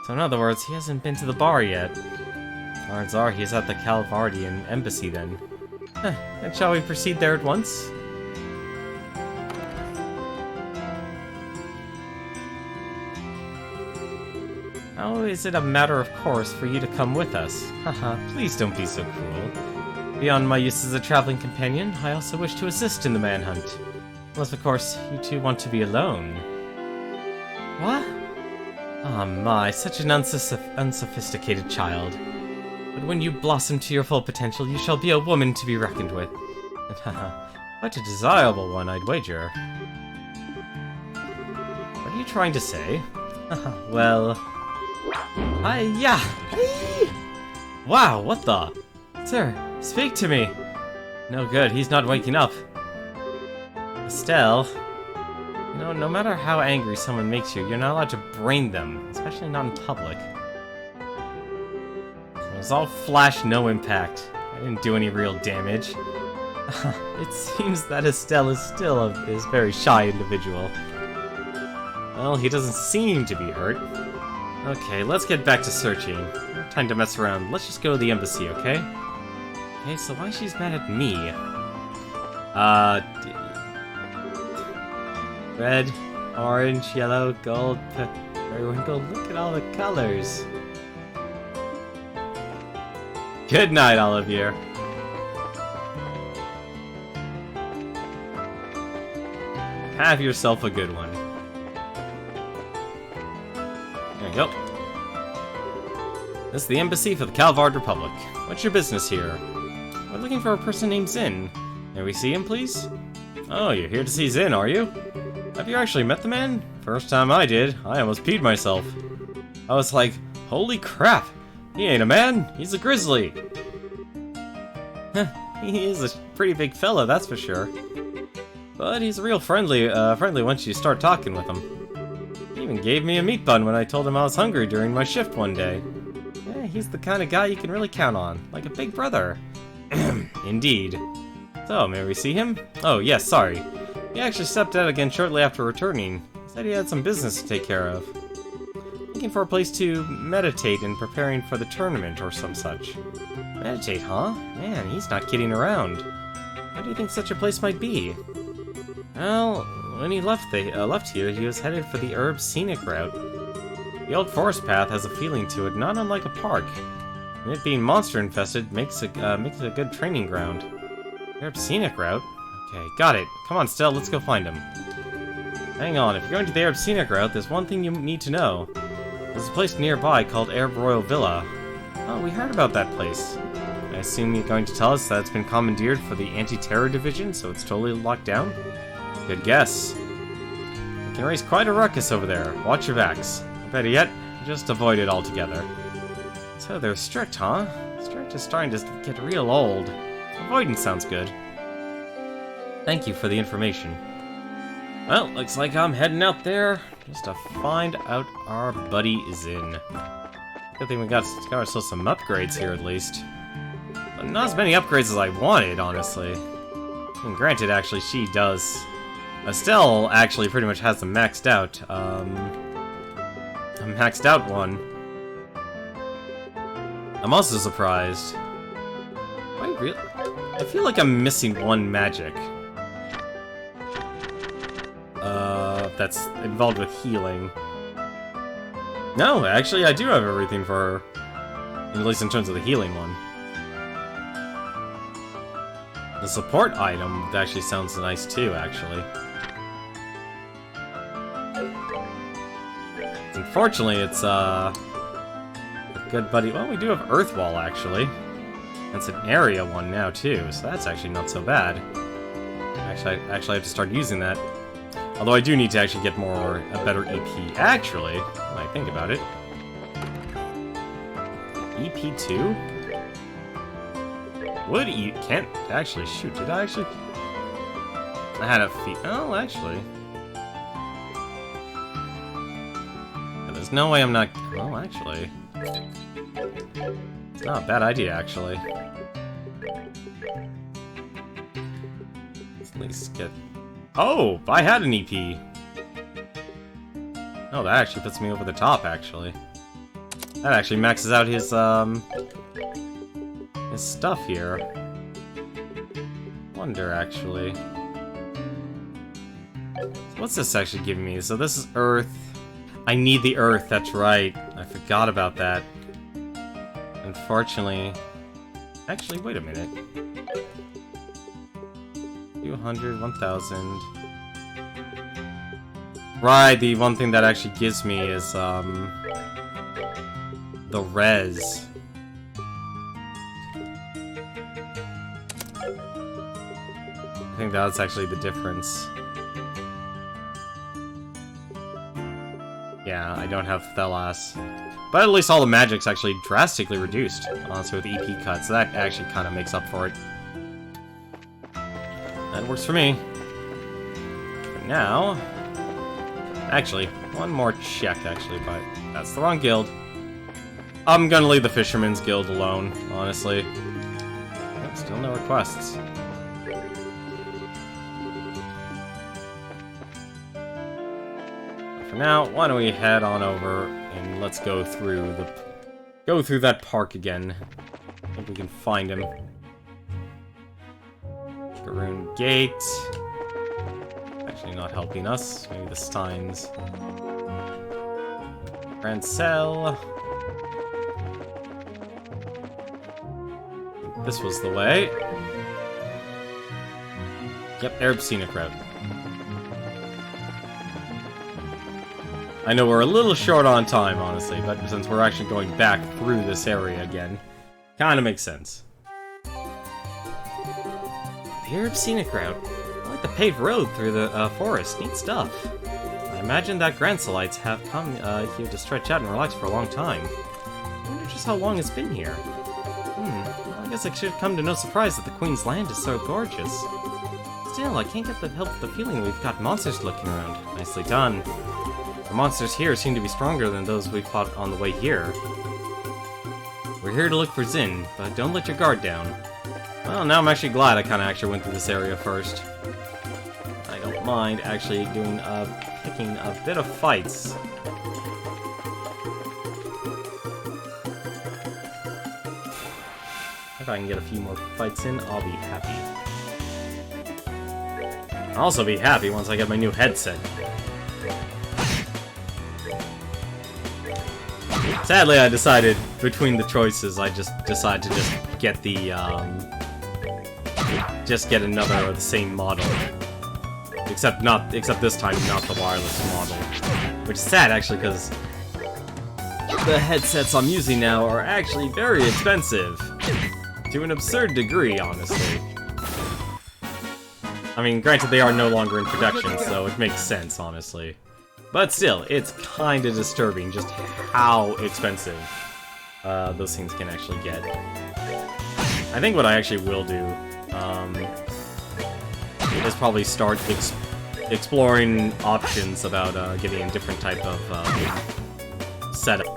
So in other words, he hasn't been to the bar yet. Odds are he's at the Calvardian embassy then. And shall we proceed there at once? How is it a matter of course for you to come with us? Haha, please don't be so cruel. Beyond my use as a traveling companion, I also wish to assist in the manhunt. Unless, of course, you two want to be alone. What? Ah, my, such an unsophisticated child. But when you blossom to your full potential, you shall be a woman to be reckoned with. And haha, quite a desirable one, I'd wager. What are you trying to say? Well... yeah! Wow, what the? Sir, speak to me! No good, he's not waking up. Estelle, you know, no matter how angry someone makes you, you're not allowed to brain them, especially not in public. It was all flash, no impact. I didn't do any real damage. It seems that Estelle is still a very shy individual. Well, he doesn't seem to be hurt. Okay, let's get back to searching. No time to mess around. Let's just go to the embassy, okay? Okay, so why she's mad at me? Red, orange, yellow, gold, periwinkle. Look at all the colors. Good night, Olivier. Have yourself a good one. There you go. This is the embassy for the Calvard Republic. What's your business here? We're looking for a person named Zin. May we see him, please? Oh, you're here to see Zin, are you? Have you actually met the man? First time I did, I almost peed myself. I was like, holy crap! He ain't a man, he's a grizzly! He is a pretty big fella, that's for sure. But he's real friendly once you start talking with him. He even gave me a meat bun when I told him I was hungry during my shift one day. Yeah, he's the kind of guy you can really count on, like a big brother. Indeed. So, may we see him? Oh, yes, sorry. He actually stepped out again shortly after returning. He said he had some business to take care of. Looking for a place to meditate in preparing for the tournament or some such. Meditate, huh? Man, he's not kidding around. How do you think such a place might be? Well, when he left here, he was headed for the herb scenic route. The old forest path has a feeling to it, not unlike a park. And it being monster infested makes it a good training ground. Herb scenic route? Okay, got it. Come on, Stell, let's go find him. Hang on, if you're going to the Arab Scenic Route, there's one thing you need to know. There's a place nearby called Arab Royal Villa. Oh, we heard about that place. I assume you're going to tell us that it's been commandeered for the anti-terror division, so it's totally locked down? Good guess. You can raise quite a ruckus over there. Watch your backs. Or better yet, just avoid it altogether. So they're strict, huh? Strict is starting to get real old. Avoidance sounds good. Thank you for the information. Well, looks like I'm heading out there just to find out our buddy Zin. Good thing we got ourselves some upgrades here at least. But not as many upgrades as I wanted, honestly. And granted, actually, she does. Estelle actually pretty much has them maxed out. A maxed out one. I'm also surprised. Wait, really? I feel like I'm missing one magic. That's involved with healing. No, actually, I do have everything for her. At least in terms of the healing one. The support item actually sounds nice too, actually. Unfortunately, it's a good buddy. Well, we do have Earth Wall, actually. That's an area one now, too, so that's actually not so bad. Actually, I have to start using that. Although I do need to actually get a better EP. Actually, when I think about it. EP2? Would you can't actually shoot? Did I actually? I had a feat. Oh, actually, there's no way I'm not. Oh, actually, it's not a bad idea. Actually, let's at least get. Oh, I had an EP. Oh, that actually puts me over the top. Actually, that actually maxes out his stuff here. Wonder, actually. What's this actually giving me? So this is Earth. I need the Earth, that's right. I forgot about that. Unfortunately. Actually, wait a minute. 200, 1000. Right, the one thing that actually gives me is, the res. I think that's actually the difference. Yeah, I don't have Thelas. But at least all the magic's actually drastically reduced, honestly, with EP cuts. So that actually kind of makes up for it. That works for me. For now... Actually, one more check, actually, but that's the wrong guild. I'm gonna leave the Fisherman's Guild alone, honestly. Yep, still no requests. For now, why don't we head on over and let's go through that park again. I think we can find him. Garoon Gate. Actually not helping us. Maybe the Steins. Rancel. This was the way. Yep, Arab Scenic Route. I know we're a little short on time, honestly, but since we're actually going back through this area again, kind of makes sense. The Arab Scenic Route. I like the paved road through the forest. Neat stuff. I imagine that Granselites have come here to stretch out and relax for a long time. I wonder just how long it's been here. Well, I guess it should come to no surprise that the Queen's land is so gorgeous. Still, I can't get the help of the feeling we've got monsters looking around. Nicely done. The monsters here seem to be stronger than those we fought on the way here. We're here to look for Zin, but don't let your guard down. Well, now I'm actually glad I kind of actually went through this area first. I don't mind actually doing picking a bit of fights. If I can get a few more fights in, I'll be happy. I'll also be happy once I get my new headset. Sadly, I decided between the choices, I just decided to just get the, just get another of the same model. Except this time, not the wireless model. Which is sad, actually, because the headsets I'm using now are actually very expensive. To an absurd degree, honestly. I mean, granted, they are no longer in production, so it makes sense, honestly. But still, it's kind of disturbing just how expensive those things can actually get. I think what I actually will do is probably start exploring options about getting a different type of setup.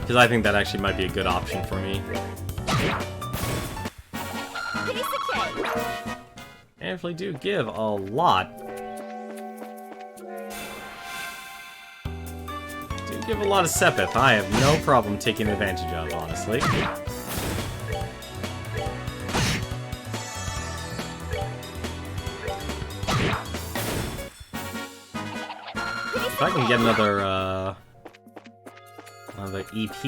Because I think that actually might be a good option for me. And if we do give a lot... Give a lot of Sepith. I have no problem taking advantage of, honestly. if I can get another EP,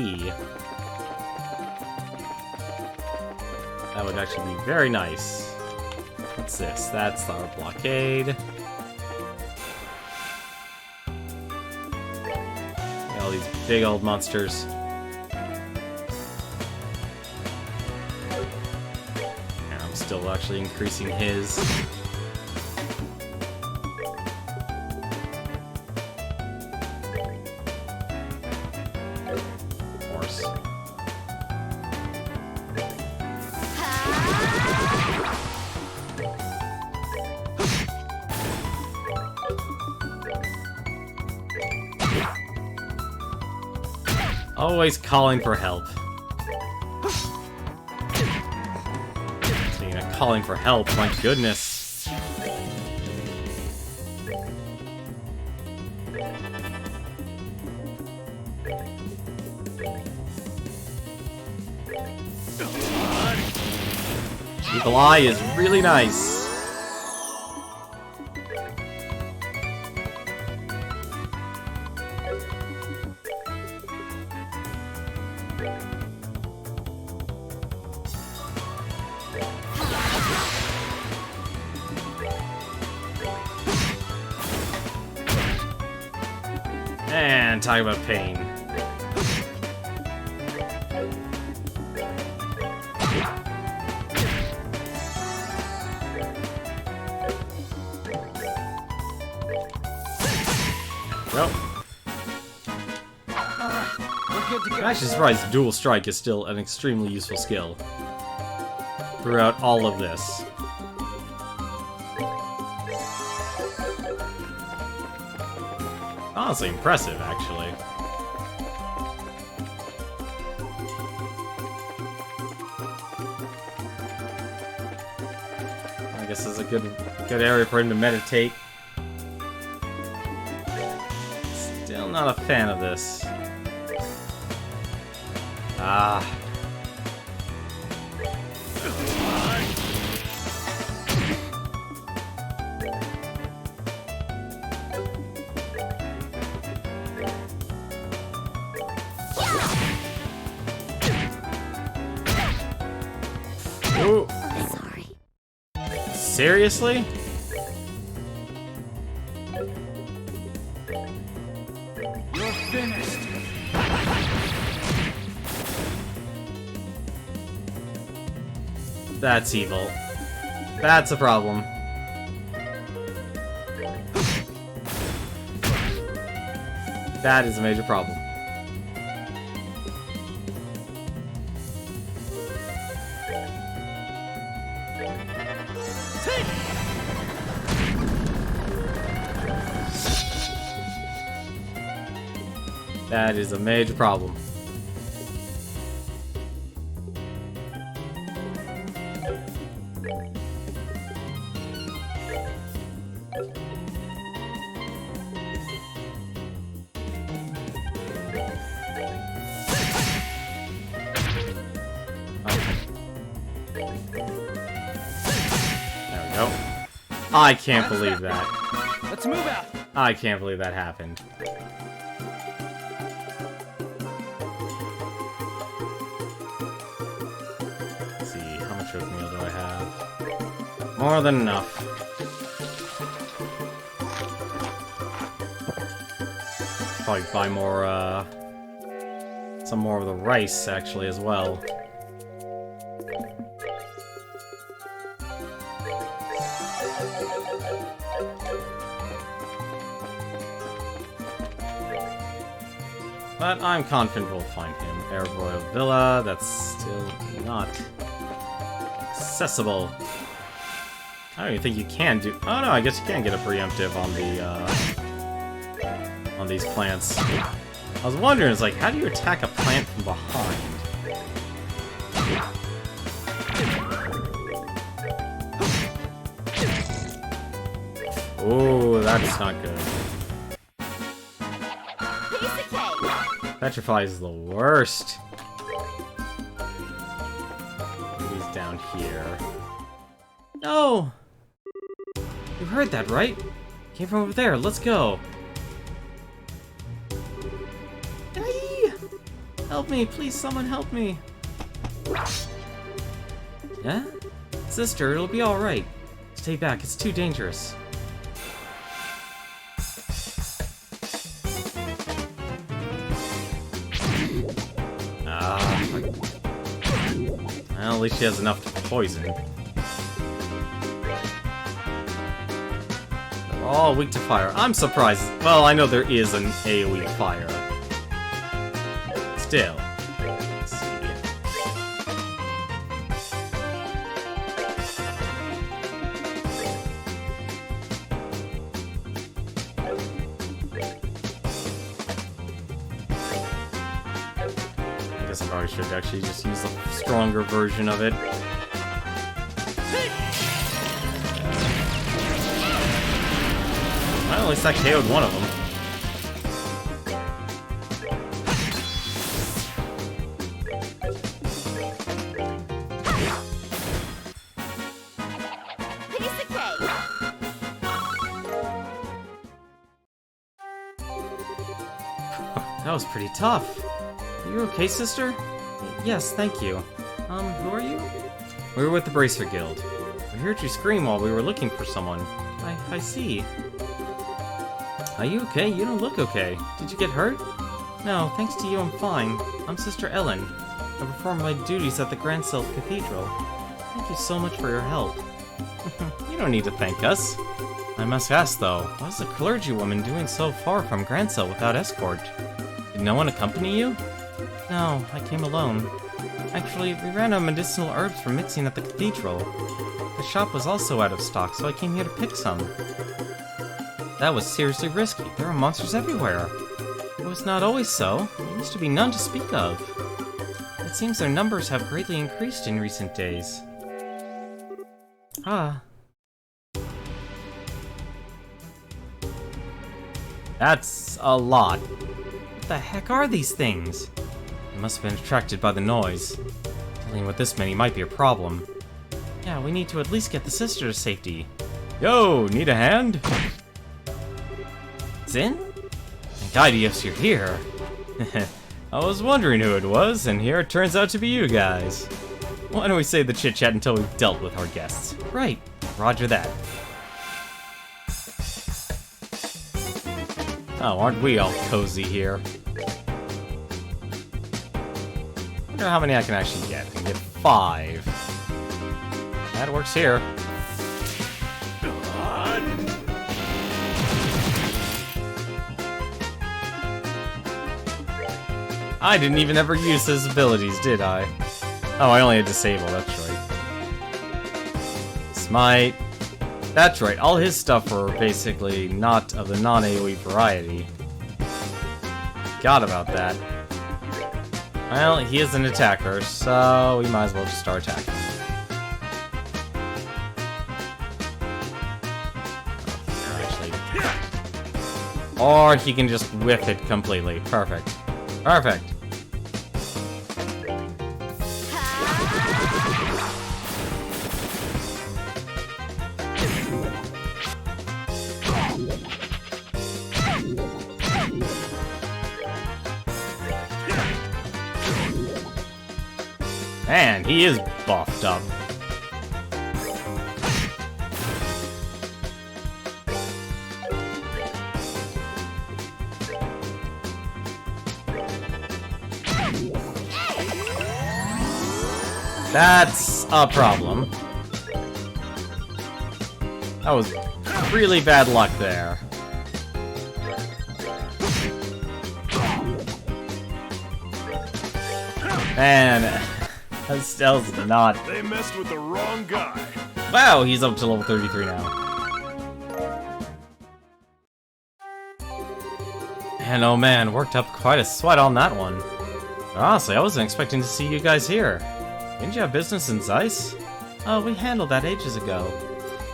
that would actually be very nice. What's this? That's our blockade. All these big old monsters. And I'm still actually increasing his. Horse. Always calling for help. Speaking of calling for help, my goodness. Eagle Eye is really nice. And talk about pain. Well, I'm actually surprised Dual Strike is still an extremely useful skill throughout all of this. Honestly impressive, actually. I guess it's a good area for him to meditate. Still not a fan of this. Ah. Ooh. Sorry. Seriously? You're finished. That's evil. That's a problem. That is a major problem. That is a major problem. There we go. I can't believe that. Let's move out. I can't believe that happened. Let's see, how much oatmeal do I have? More than enough. Probably buy more, some more of the rice, actually, as well. But I'm confident we'll find him. Air Royal Villa, that's still not accessible. I don't even think you can do... Oh no, I guess you can get a preemptive on the, on these plants. I was wondering, it's like, how do you attack a plant from behind? Oh, that's not good. Piece of cake. Petrify is the worst. He's down here. No! You heard that, right? Came from over there. Let's go. Help me, please, someone help me. Yeah? Sister, it'll be alright. Stay back, it's too dangerous. Well, at least she has enough to poison. They're all weak to fire. I'm surprised. Well, I know there is an AoE fire. Still. Let's see. I guess I probably should actually just use the stronger version of it. Well, at least I KO'd one of them. Piece of cake. That was pretty tough. Are you okay, sister? Yes, thank you. Who are you? We were with the Bracer Guild. We heard you scream while we were looking for someone. I see. Are you okay? You don't look okay. Did you get hurt? No, thanks to you I'm fine. I'm Sister Ellen. I perform my duties at the Grand Self Cathedral. Thank you so much for your help. You don't need to thank us. I must ask though, what's a clergywoman doing so far from Grand Self without escort? Did no one accompany you? No, I came alone. Actually, we ran out of medicinal herbs for mixing at the cathedral. The shop was also out of stock, so I came here to pick some. That was seriously risky. There are monsters everywhere. It was not always so. There used to be none to speak of. It seems their numbers have greatly increased in recent days. Ah. That's a lot. What the heck are these things? They must have been attracted by the noise. Dealing with this many might be a problem. Yeah, we need to at least get the sister to safety. Yo, need a hand? Zin? Thank God, yes, you're here. I was wondering who it was, and here it turns out to be you guys. Why don't we save the chit-chat until we've dealt with our guests? Right, roger that. Oh, aren't we all cozy here? Wonder how many I can actually get. I can get 5. That works here. I didn't even ever use his abilities, did I? Oh, I only had disable, that's right. Smite. That's right, all his stuff were basically not of the non-AoE variety. Forgot about that. Well, he is an attacker, so we might as well just start attacking. Or he can just whiff it completely. Perfect. Perfect. Man, he is buffed up. That's a problem. That was really bad luck there. Man, Estelle's not... They messed with the wrong guy. Wow, he's up to level 33 now. And oh man, worked up quite a sweat on that one. Honestly, I wasn't expecting to see you guys here. Didn't you have business in Zeiss? Oh, we handled that ages ago.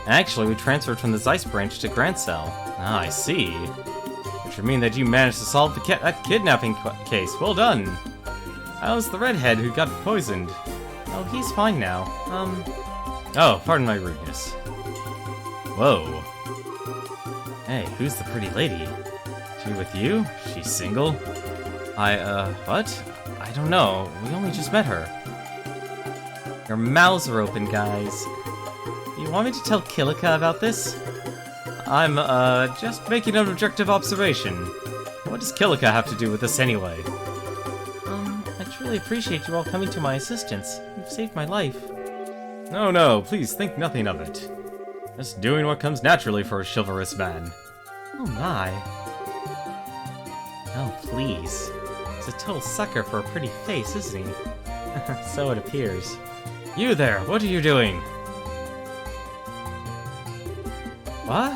Actually, we transferred from the Zeiss branch to Grancel. Ah, I see. Which would mean that you managed to solve the that kidnapping case. Well done. How's the redhead who got poisoned? Oh, he's fine now. Oh, pardon my rudeness. Whoa. Hey, who's the pretty lady? She with you? She's single? What? I don't know. We only just met her. Your mouths are open, guys. You want me to tell Kilika about this? I'm, just making an objective observation. What does Kilika have to do with this anyway? I truly appreciate you all coming to my assistance. You've saved my life. No, please think nothing of it. Just doing what comes naturally for a chivalrous man. Oh my. Oh, please. He's a total sucker for a pretty face, isn't he? So it appears. You there, what are you doing? What?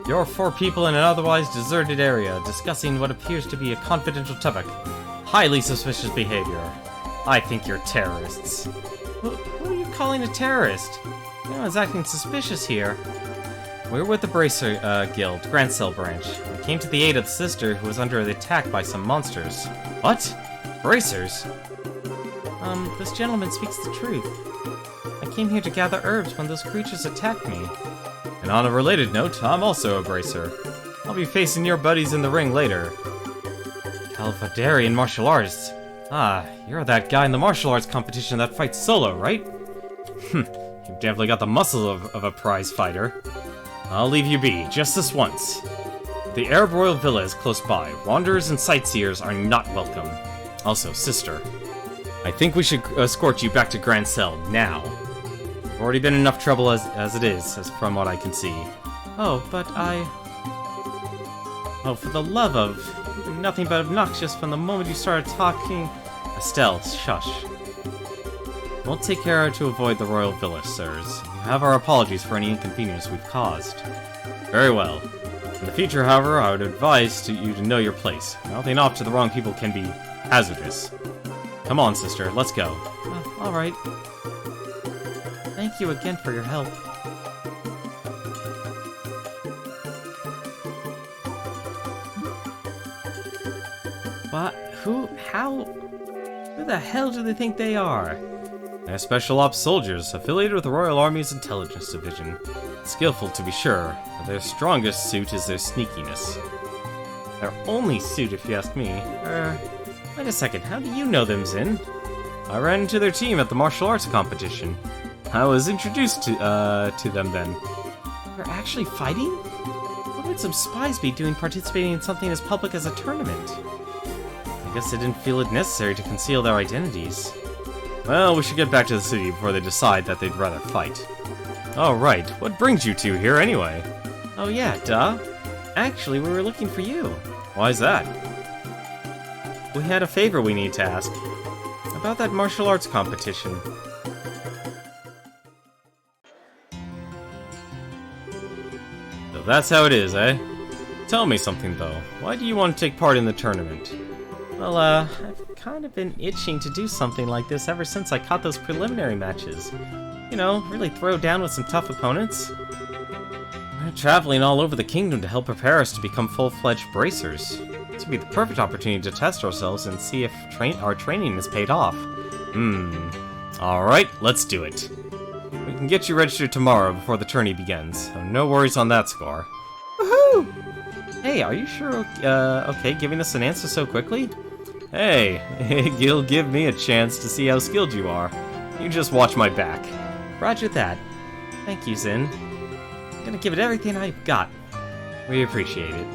You're 4 people in an otherwise deserted area, discussing what appears to be a confidential topic. Highly suspicious behavior. I think you're terrorists. Who are you calling a terrorist? No one's acting suspicious here. We're with the Bracer Guild, Grand Cell branch. We came to the aid of the sister who was under attack by some monsters. What? Bracers? This gentleman speaks the truth. I came here to gather herbs when those creatures attacked me. And on a related note, I'm also a bracer. I'll be facing your buddies in the ring later. Calvadarian martial arts. Ah, you're that guy in the martial arts competition that fights solo, right? You've definitely got the muscles of a prize fighter. I'll leave you be, just this once. The Arab Royal Villa is close by. Wanderers and sightseers are not welcome. Also, sister, I think we should escort you back to Grand Cell, now. You've already been in enough trouble as it is, as from what I can see. Oh, but Oh, for the love of... You've been nothing but obnoxious from the moment you started talking... Estelle, shush. We'll take care to avoid the Royal Villa, sirs. You have our apologies for any inconvenience we've caused. Very well. In the future, however, I would advise you to know your place. Mouthing off to the wrong people can be hazardous. Come on, sister, let's go. Alright. Thank you again for your help. What? Who the hell do they think they are? They're Special Ops soldiers, affiliated with the Royal Army's Intelligence Division. Skillful to be sure, but their strongest suit is their sneakiness. Their only suit, if you ask me. Wait a second, how do you know them, Zin? I ran into their team at the martial arts competition. I was introduced to them then. They're actually fighting? What would some spies be doing participating in something as public as a tournament? I guess they didn't feel it necessary to conceal their identities. Well, we should get back to the city before they decide that they'd rather fight. Oh, right. What brings you two here, anyway? Oh, yeah, duh. Actually, we were looking for you. Why's that? We had a favor we need to ask. About that martial arts competition. So that's how it is, eh? Tell me something, though. Why do you want to take part in the tournament? Well, I've kind of been itching to do something like this ever since I caught those preliminary matches. You know, really throw down with some tough opponents. We're traveling all over the kingdom to help prepare us to become full-fledged bracers. This would be the perfect opportunity to test ourselves and see if our training has paid off. Alright, let's do it. We can get you registered tomorrow before the tourney begins, so no worries on that score. Woohoo! Hey, are you sure okay giving us an answer so quickly? Hey, you'll give me a chance to see how skilled you are. You just watch my back. Roger that. Thank you, Zin. I'm gonna give it everything I've got. We appreciate it.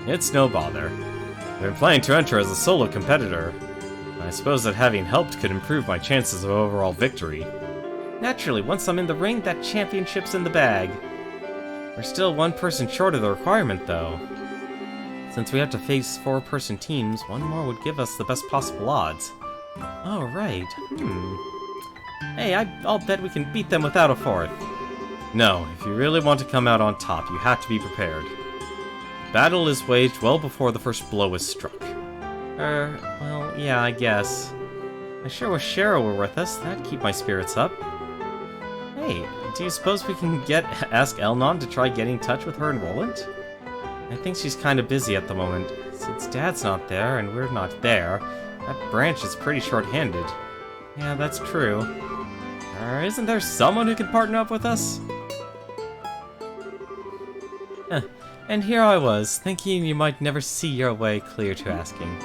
It's no bother. I've been planning to enter as a solo competitor. I suppose that having helped could improve my chances of overall victory. Naturally, once I'm in the ring, that championship's in the bag. We're still one person short of the requirement, though. Since we have to face 4-person teams, one more would give us the best possible odds. Oh, right. Hey, I'll bet we can beat them without a 4th. No, if you really want to come out on top, you have to be prepared. Battle is waged well before the first blow is struck. Well, yeah, I guess. I sure wish Cheryl were with us. That'd keep my spirits up. Hey, do you suppose we can ask Elnon to try getting in touch with her and Roland? I think she's kind of busy at the moment. Since Dad's not there and we're not there, that branch is pretty short-handed. Yeah, that's true. Isn't there someone who can partner up with us? And here I was, thinking you might never see your way clear to asking.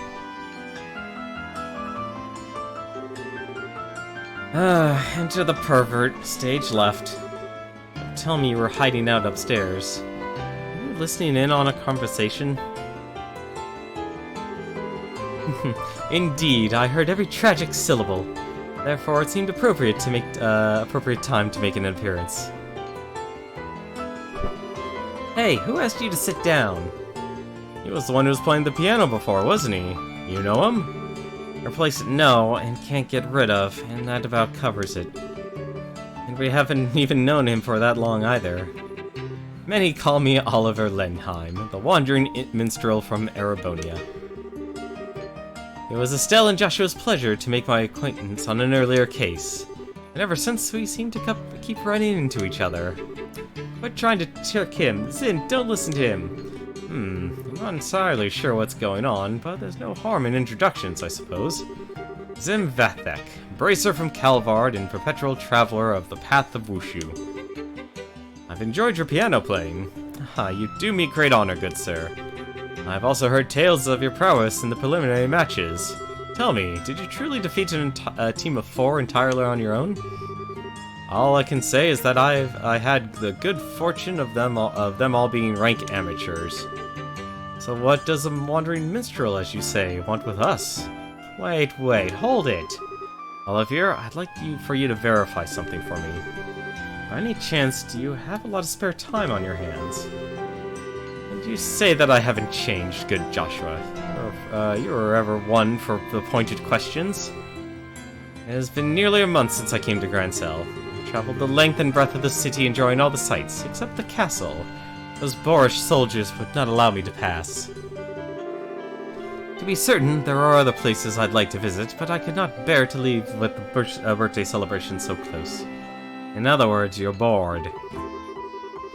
Enter the pervert. Stage left. Tell me you were hiding out upstairs. Are you listening in on a conversation? Indeed, I heard every tragic syllable. Therefore, it seemed appropriate to make appropriate time to make an appearance. Hey, who asked you to sit down? He was the one who was playing the piano before, wasn't he? You know him? Replace it no, and can't get rid of, and that about covers it. And we haven't even known him for that long either. Many call me Oliver Lenheim, the wandering minstrel from Erebonia. It was Estelle and Joshua's pleasure to make my acquaintance on an earlier case, and ever since we seem to keep running into each other. Quit trying to trick him. Zin, don't listen to him. I'm not entirely sure what's going on, but there's no harm in introductions, I suppose. Zim Vathek, bracer from Calvard and perpetual traveler of the path of Wushu. I've enjoyed your piano playing. You do me great honor, good sir. I've also heard tales of your prowess in the preliminary matches. Tell me, did you truly defeat a team of 4 entirely on your own? All I can say is that I had the good fortune of them all being rank amateurs. So what does a wandering minstrel, as you say, want with us? Wait, hold it! Olivier, I'd like for you to verify something for me. By any chance, do you have a lot of spare time on your hands? And you say that I haven't changed, good Joshua. You were ever one for the pointed questions. It has been nearly a month since I came to Grancel. I traveled the length and breadth of the city enjoying all the sights, except the castle. Those boorish soldiers would not allow me to pass. To be certain, there are other places I'd like to visit, but I could not bear to leave with the birthday celebration so close. In other words, you're bored.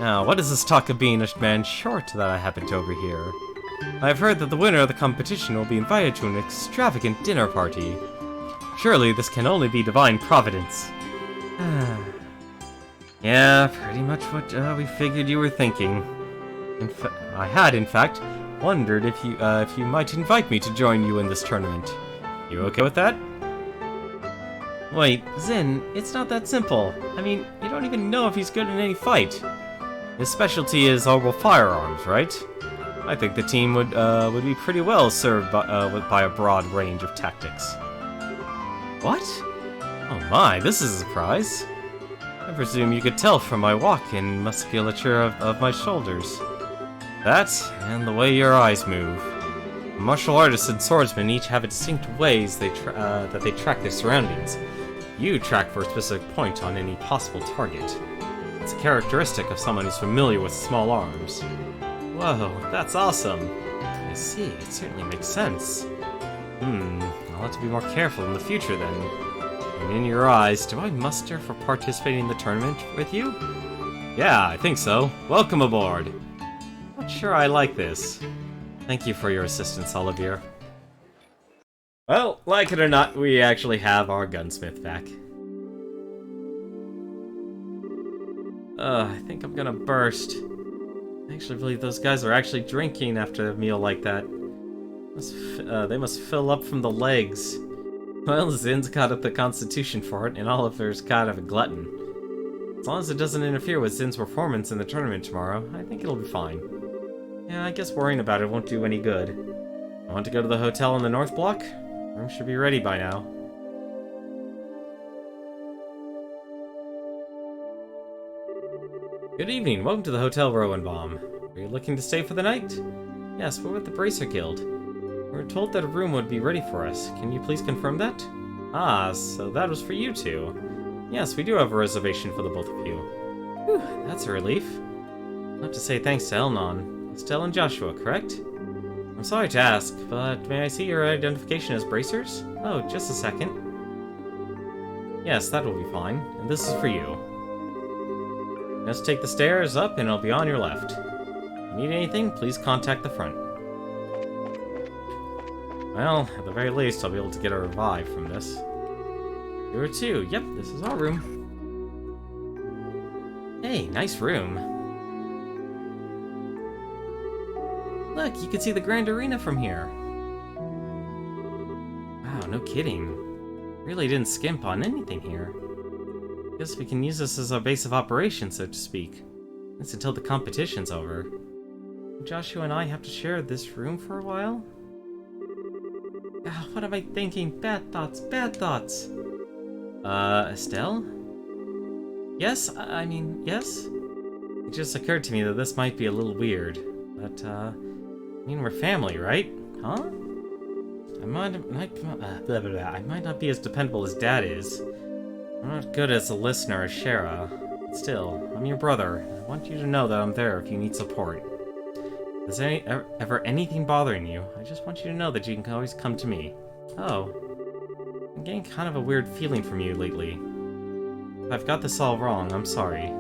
Now, what is this talk of being a man short that I happen to overhear? I have heard that the winner of the competition will be invited to an extravagant dinner party. Surely this can only be divine providence. Yeah, pretty much what we figured you were thinking. I had, in fact, wondered if you might invite me to join you in this tournament. You okay with that? Wait, Zin, it's not that simple. I mean, you don't even know if he's good in any fight. His specialty is orbital firearms, right? I think the team would be pretty well served by a broad range of tactics. What? Oh my, this is a surprise. I presume you could tell from my walk and musculature of my shoulders. That, and the way your eyes move. Martial artists and swordsmen each have distinct ways that they track their surroundings. You track for a specific point on any possible target. It's a characteristic of someone who's familiar with small arms. Whoa, that's awesome. I see, it certainly makes sense. I'll have to be more careful in the future then. And in your eyes, do I muster for participating in the tournament with you? Yeah, I think so. Welcome aboard. Not sure I like this. Thank you for your assistance, Olivier. Well, like it or not, we actually have our gunsmith back. I think I'm gonna burst. I actually believe those guys are actually drinking after a meal like that. They must fill up from the legs. Well, Zin's got up the constitution for it, and Oliver's kind of a glutton. As long as it doesn't interfere with Zin's performance in the tournament tomorrow, I think it'll be fine. Yeah, I guess worrying about it won't do any good. I want to go to the hotel on the North Block? Room should be ready by now. Good evening, welcome to the Hotel Rowenbaum. Are you looking to stay for the night? Yes, we're with the Bracer Guild. We were told that a room would be ready for us. Can you please confirm that? Ah, so that was for you two. Yes, we do have a reservation for the both of you. Whew, that's a relief. I'll have to say thanks to Elnon. Estelle and Joshua, correct? I'm sorry to ask, but may I see your identification as bracers? Oh, just a second. Yes, that will be fine. And this is for you. Just take the stairs up and it'll be on your left. If you need anything, please contact the front. Well, at the very least, I'll be able to get a revive from this. You are too. Yep, this is our room. Hey, nice room. Look, you can see the Grand Arena from here. Wow, no kidding. Really didn't skimp on anything here. Guess we can use this as our base of operations, so to speak. That's until the competition's over. Joshua and I have to share this room for a while? What am I thinking? Bad thoughts, bad thoughts! Estelle? Yes? I mean, yes? It just occurred to me that this might be a little weird. But, I mean, we're family, right? Huh? I might not be as dependable as Dad is. I'm not good as a listener as Shara. But still, I'm your brother. I want you to know that I'm there if you need support. Is there ever anything bothering you? I just want you to know that you can always come to me. Oh. I'm getting kind of a weird feeling from you lately. If I've got this all wrong, I'm sorry.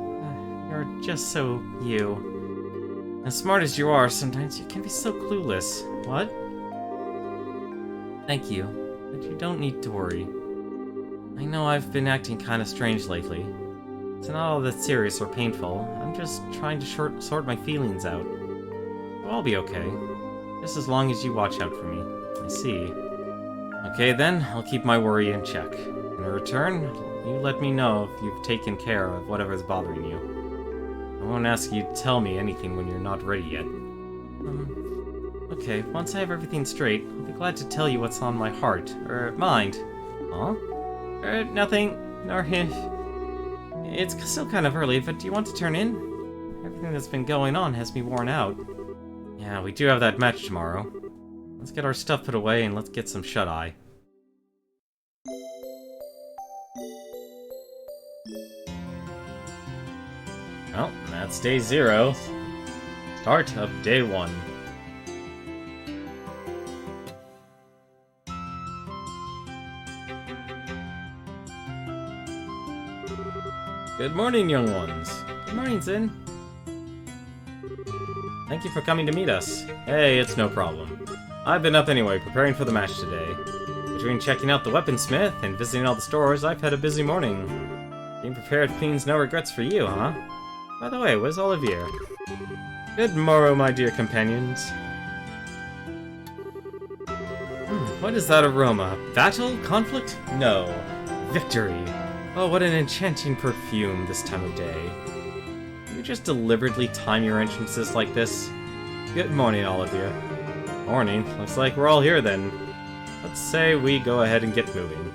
You're just so you. As smart as you are, sometimes you can be so clueless. What? Thank you, but you don't need to worry. I know I've been acting kind of strange lately. It's not all that serious or painful. I'm just trying to sort my feelings out. I'll be okay. Just as long as you watch out for me. I see. Okay then, I'll keep my worry in check. In return, you let me know if you've taken care of whatever's bothering you. I won't ask you to tell me anything when you're not ready yet. Okay, once I have everything straight, I'll be glad to tell you what's on my heart, or mind. Huh? Nothing. It's still kind of early, but do you want to turn in? Everything that's been going on has me worn out. Yeah, we do have that match tomorrow. Let's get our stuff put away and let's get some shut-eye. Well, that's day 0. Start of day 1. Good morning, young ones. Good morning, Zin. Thank you for coming to meet us. Hey, it's no problem. I've been up anyway, preparing for the match today. Between checking out the weaponsmith and visiting all the stores, I've had a busy morning. Being prepared means no regrets for you, huh? By the way, where's Olivier? Good morrow, my dear companions. What is that aroma? Battle? Conflict? No. Victory. Oh, what an enchanting perfume this time of day. You just deliberately time your entrances like this? Good morning, all of you. Morning. Looks like we're all here then. Let's say we go ahead and get moving.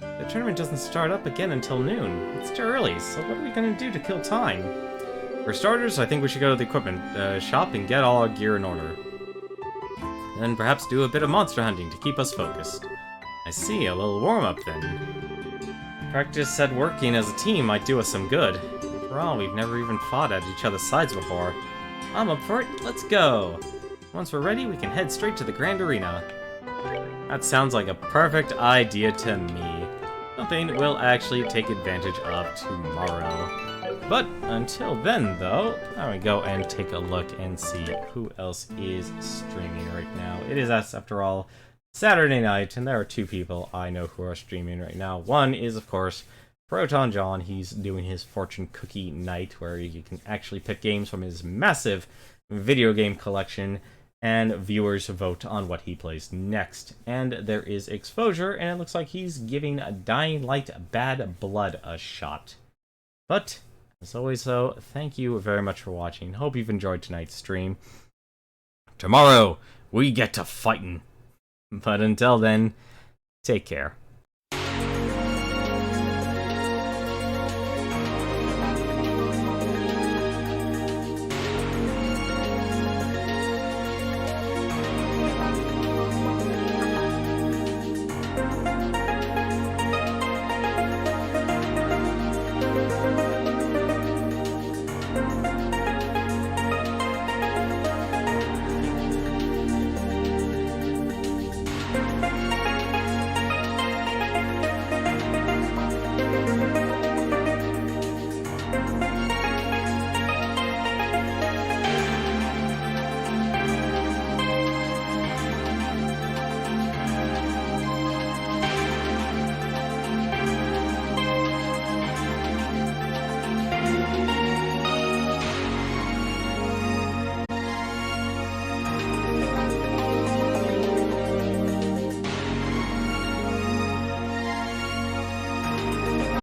The tournament doesn't start up again until noon. It's too early, so what are we gonna do to kill time? For starters, I think we should go to the equipment shop and get all our gear in order. Then perhaps do a bit of monster hunting to keep us focused. I see, a little warm-up then. Practice said working as a team might do us some good. After all, we've never even fought at each other's sides before. I'm up for it, let's go! Once we're ready, we can head straight to the Grand Arena. That sounds like a perfect idea to me. Something we'll actually take advantage of tomorrow. But until then, though, I'm gonna go and take a look and see who else is streaming right now. It is us, after all, Saturday night, and there are 2 people I know who are streaming right now. One is, of course, Proton John. He's doing his fortune cookie night, where you can actually pick games from his massive video game collection, and viewers vote on what he plays next. And there is Exposure, and it looks like he's giving Dying Light Bad Blood a shot. But, as always though, thank you very much for watching. Hope you've enjoyed tonight's stream. Tomorrow, we get to fighting. But until then, take care.